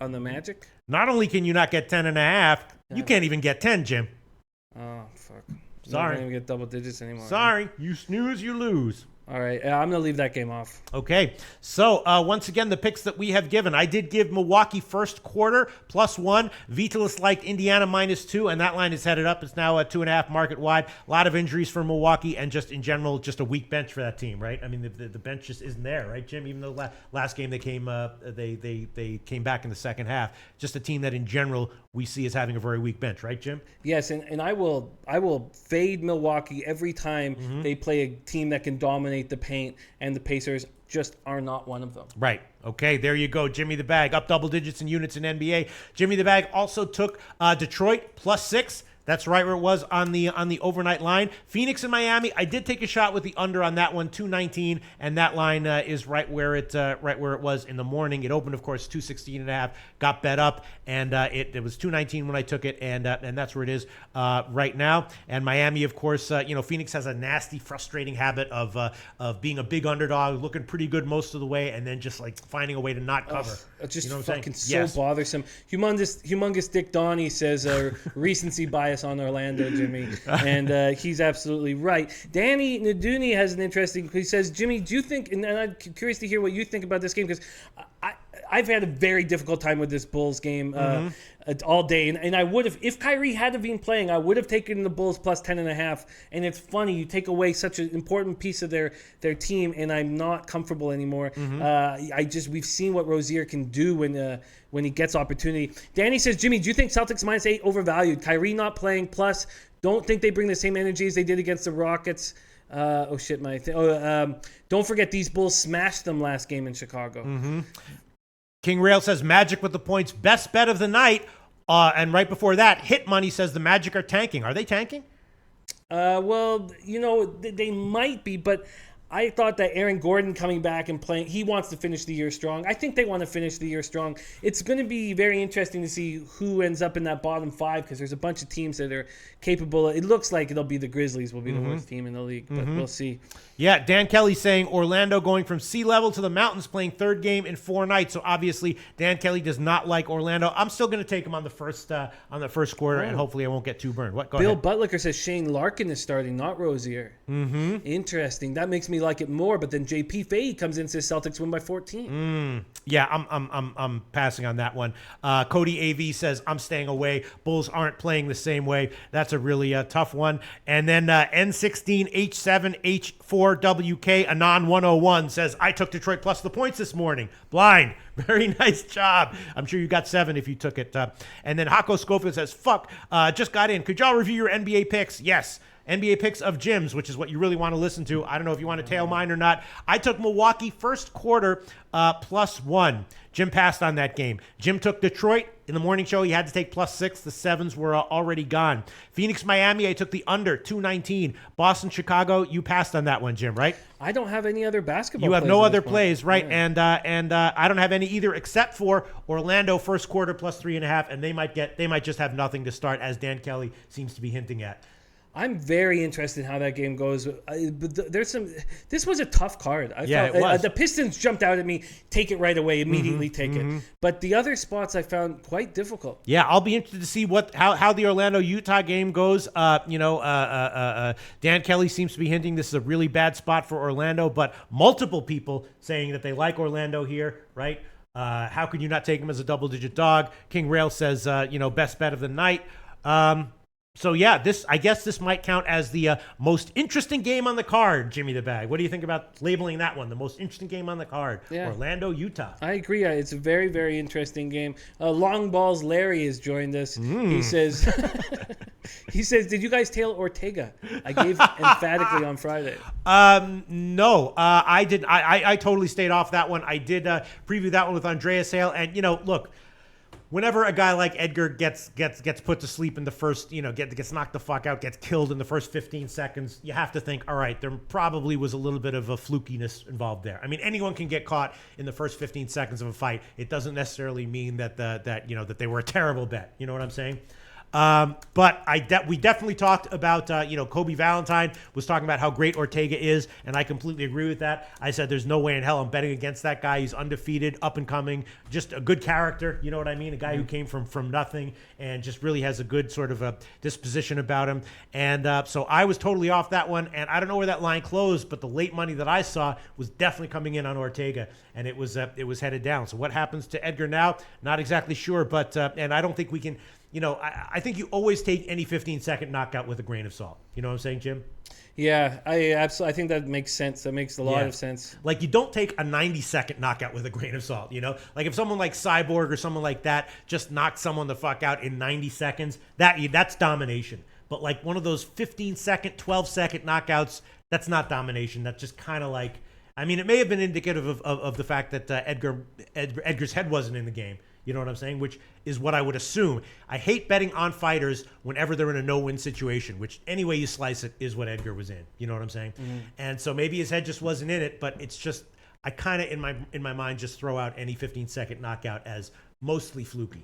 on the Magic? Not only can you not get 10.5, you can't even get 10, Jim. Oh, fuck. Sorry. I don't even get double digits anymore. Sorry. You snooze, you lose. All right, I'm going to leave that game off. Okay, so once again, the picks that we have given. I did give Milwaukee first quarter +1. Vitalis liked Indiana -2, and that line is headed up. It's now 2.5 market wide. A lot of injuries for Milwaukee, and just in general, just a weak bench for that team, right? I mean, the bench just isn't there, right, Jim? Even though last game they came back in the second half. Just a team that in general we see as having a very weak bench, right, Jim? Yes, and I will fade Milwaukee every time they play a team that can dominate the paint, and the Pacers just are not one of them. Right. Okay, there you go. Jimmy the Bag up double digits in units in NBA. Jimmy the Bag also took Detroit +6. That's right where it was on the overnight line. Phoenix and Miami. I did take a shot with the under on that one, 219, and that line is right where it was in the morning. It opened, of course, 216.5. Got bet up, and it was 219 when I took it, and that's where it is right now. And Miami, of course, Phoenix has a nasty, frustrating habit of being a big underdog, looking pretty good most of the way, and then just like finding a way to not cover. It's just fucking so bothersome. Humongous Dick Donnie says recency bias on Orlando, Jimmy, and he's absolutely right. Danny Naduni has an interesting. He says, Jimmy, do you think? And I'm curious to hear what you think about this game because I've had a very difficult time with this Bulls game all day, and I would have, if Kyrie had been playing, I would have taken the Bulls plus 10.5. And it's funny, you take away such an important piece of their team, and I'm not comfortable anymore. We've seen what Rozier can do when he gets opportunity. Danny says, Jimmy, do you think Celtics -8 overvalued? Kyrie not playing, plus don't think they bring the same energy as they did against the Rockets. Don't forget these Bulls smashed them last game in Chicago. King Rail says Magic with the points, best bet of the night. And right before that, Hit Money says the Magic are tanking. Are they tanking? Well, they might be, but I thought that Aaron Gordon coming back and playing, he wants to finish the year strong. I think they want to finish the year strong. It's going to be very interesting to see who ends up in that bottom 5 because there's a bunch of teams that are capable. It looks like it'll be the Grizzlies will be the worst team in the league, but we'll see. Yeah, Dan Kelly saying Orlando going from sea level to the mountains, playing third game in 4 nights. So obviously Dan Kelly does not like Orlando. I'm still going to take him on the first quarter, and hopefully I won't get too burned. Go Bill ahead. Butlicker says Shane Larkin is starting, not Rozier. Interesting. That makes me like it more. But then JP Fahey comes in and says Celtics win by 14. Yeah, I'm passing on that one. Cody AV says I'm staying away. Bulls aren't playing the same way. That's a really tough one. And then N16H7H4WK Anon 101 says I took Detroit plus the points this morning. Blind. Very nice job. I'm sure you got 7 if you took it. And then Hako Schofield says fuck. Just got in. Could y'all review your NBA picks? Yes. NBA picks of Jim's, which is what you really want to listen to. I don't know if you want to tail mine or not. I took Milwaukee first quarter +1. Jim passed on that game. Jim took Detroit. In the morning show, he had to take +6. The 7s were already gone. Phoenix, Miami, I took the under, 219. Boston, Chicago, you passed on that one, Jim, right? I don't have any other basketball You have plays no at other this point. plays, right? Yeah. And I don't have any either except for Orlando first quarter +3.5, and they might just have nothing to start, as Dan Kelly seems to be hinting at. I'm very interested in how that game goes. This was a tough card. I Yeah, felt, it was. The Pistons jumped out at me. Take it right away. Immediately take it. But the other spots I found quite difficult. Yeah, I'll be interested to see how the Orlando-Utah game goes. Dan Kelly seems to be hinting this is a really bad spot for Orlando, but multiple people saying that they like Orlando here, right? How could you not take him as a double-digit dog? King Rail says, best bet of the night. So yeah, I guess this might count as the most interesting game on the card, Jimmy the Bag. What do you think about labeling that one the most interesting game on the card? Yeah. Orlando, Utah. I agree. It's a very, very interesting game. Long Balls Larry has joined us. He says, did you guys tail Ortega? I gave emphatically on Friday. No, I did. I totally stayed off that one. I did preview that one with Andreas Hale, and look. Whenever a guy like Edgar gets put to sleep in the first, gets knocked the fuck out, gets killed in the first 15 seconds, you have to think, all right, there probably was a little bit of a flukiness involved there. I mean, anyone can get caught in the first 15 seconds of a fight. It doesn't necessarily mean that that they were a terrible bet. You know what I'm saying? But we definitely talked about, Kobe Valentine was talking about how great Ortega is, and I completely agree with that. I said there's no way in hell I'm betting against that guy. He's undefeated, up and coming, just a good character, you know what I mean? A guy who came from nothing and just really has a good sort of a disposition about him. And so I was totally off that one, and I don't know where that line closed, but the late money that I saw was definitely coming in on Ortega, and it was headed down. So what happens to Edgar now? Not exactly sure, but and I don't think we can... I think you always take any 15-second knockout with a grain of salt. You know what I'm saying, Jim? Yeah, I think that makes sense. That makes a lot of sense. Like, you don't take a 90-second knockout with a grain of salt, Like, if someone like Cyborg or someone like that just knocks someone the fuck out in 90 seconds, that's domination. But, like, one of those 15-second, 12-second knockouts, that's not domination. That's just kind of like... I mean, it may have been indicative of the fact that Edgar's head wasn't in the game. You know what I'm saying? Which is what I would assume. I hate betting on fighters whenever they're in a no-win situation, which any way you slice it is what Edgar was in. You know what I'm saying? And so maybe his head just wasn't in it, but it's just, I kind of in my mind just throw out any 15-second knockout as mostly fluky.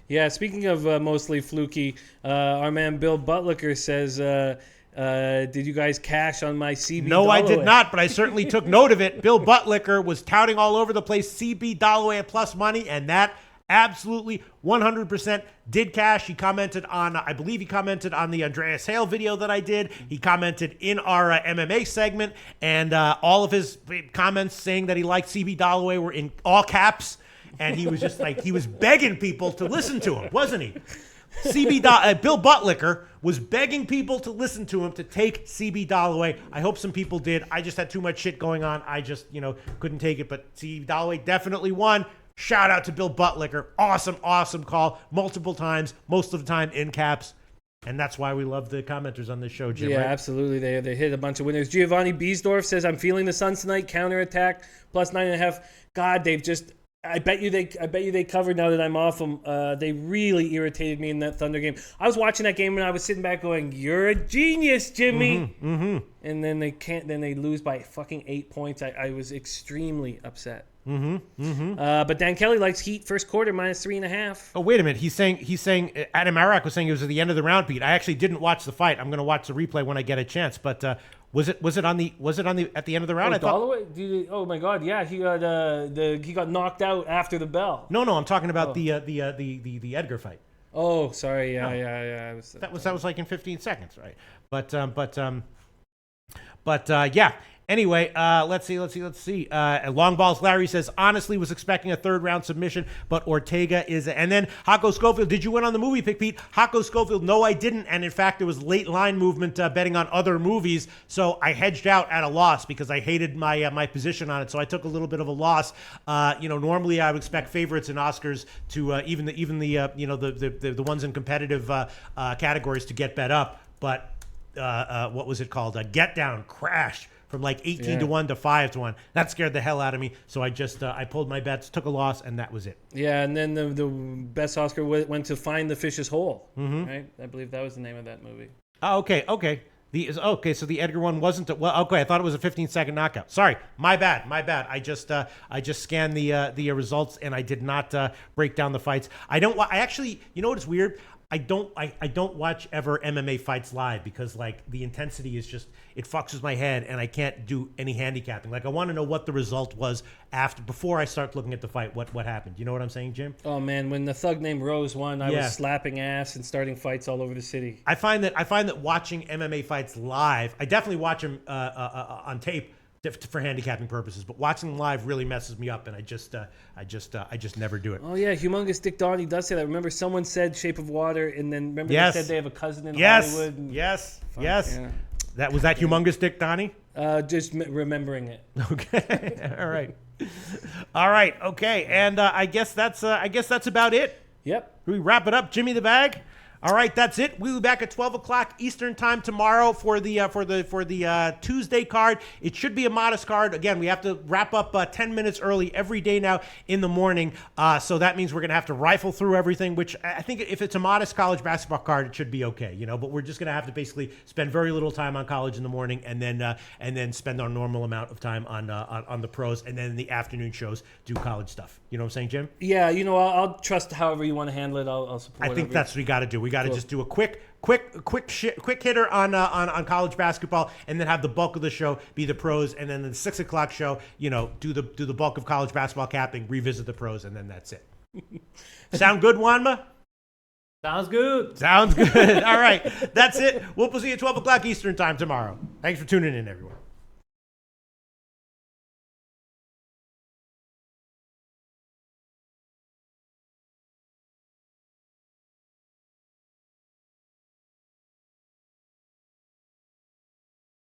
Yeah, speaking of mostly fluky, our man Bill Butlicker says, did you guys cash on my CB No, Dalloway? I did not, but I certainly took note of it. Bill Butlicker was touting all over the place CB Dalloway at plus money, and that absolutely 100% did cash. He commented on, I believe he commented on the Andreas Hale video that I did. He commented in our MMA segment, and all of his comments saying that he liked CB Dalloway were in all caps, and he was just like, he was begging people to listen to him, wasn't he? Bill Butlicker was begging people to listen to him to take CB Dalloway. I hope some people did. I just had too much shit going on. I just, couldn't take it. But CB Dalloway definitely won. Shout out to Bill Butlicker. Awesome call. Multiple times, most of the time in caps. And that's why we love the commenters on this show, Jim. Yeah, right? absolutely. They hit a bunch of winners. Giovanni Biesdorf says, I'm feeling the Suns tonight. Counterattack, plus 9.5. God, they've just... I bet you they covered now that I'm off them. They really irritated me in that Thunder game. I was watching that game and I was sitting back going, "You're a genius, Jimmy." And then they lose by fucking 8 points. I was extremely upset. But Dan Kelly likes Heat first quarter minus 3.5. Oh, wait a minute. He's saying Adam Arak was saying it was at the end of the round, Pete. I actually didn't watch the fight. I'm going to watch the replay when I get a chance. But was it at the end of the round? Oh my God! Yeah, he got knocked out after the bell. No, I'm talking about the Edgar fight. Oh, sorry. Yeah. That was like in 15 seconds, right? But yeah. Anyway, let's see. Long Balls Larry says, honestly, was expecting a third round submission, but Ortega is. And then Hako Schofield, did you win on the movie pick, Pete? Hako Schofield, no, I didn't. And in fact, there was late line movement betting on other movies, so I hedged out at a loss because I hated my position on it. So I took a little bit of a loss. Normally I would expect favorites in Oscars to even the ones in competitive categories to get bet up, but what was it called? Get Down crashed from like 18-1 to 5-1. That scared the hell out of me. So I just I pulled my bets, took a loss, and that was it. Yeah, and then the best Oscar went to Find the Fish's Hole. Right? I believe that was the name of that movie. Oh, okay. So the Edgar one wasn't. I thought it was a 15-second knockout. Sorry, my bad. I just scanned the results and I did not break down the fights. I actually, you know what is weird? I don't watch ever MMA fights live because like the intensity is just, it fucks with my head and I can't do any handicapping. Like I want to know what the result was before I start looking at the fight, what happened. You know what I'm saying, Jim? Oh man, when the thug named Rose won, I was slapping ass and starting fights all over the city. I find that watching MMA fights live, I definitely watch them on tape for handicapping purposes, but watching them live really messes me up, and I just never do it. Oh yeah, Humongous Dick Donnie does say that. Remember, someone said Shape of Water, and then remember they said they have a cousin in Hollywood. And, yes. Yeah. That was that Humongous Dick Donnie. Just remembering it. Okay. All right. Okay. And I guess that's about it. Yep. We wrap it up, Jimmy the Bag. All right, that's it. We'll be back at 12 o'clock Eastern time tomorrow for the Tuesday card. It should be a modest card. Again, we have to wrap up 10 minutes early every day now in the morning. So that means we're going to have to rifle through everything, which I think if it's a modest college basketball card, it should be okay, but we're just going to have to basically spend very little time on college in the morning and then spend our normal amount of time on the pros, and then in the afternoon shows do college stuff. You know what I'm saying, Jim? Yeah, I'll trust however you want to handle it. I'll support. I think that's what we got to do. We got to just do a quick hitter on college basketball, and then have the bulk of the show be the pros, and then the 6 o'clock show, do the bulk of college basketball capping, revisit the pros, and then that's it. Sound good, Wanma? Sounds good. Sounds good. All right, that's it. We'll see you at 12 o'clock Eastern time tomorrow. Thanks for tuning in, everyone.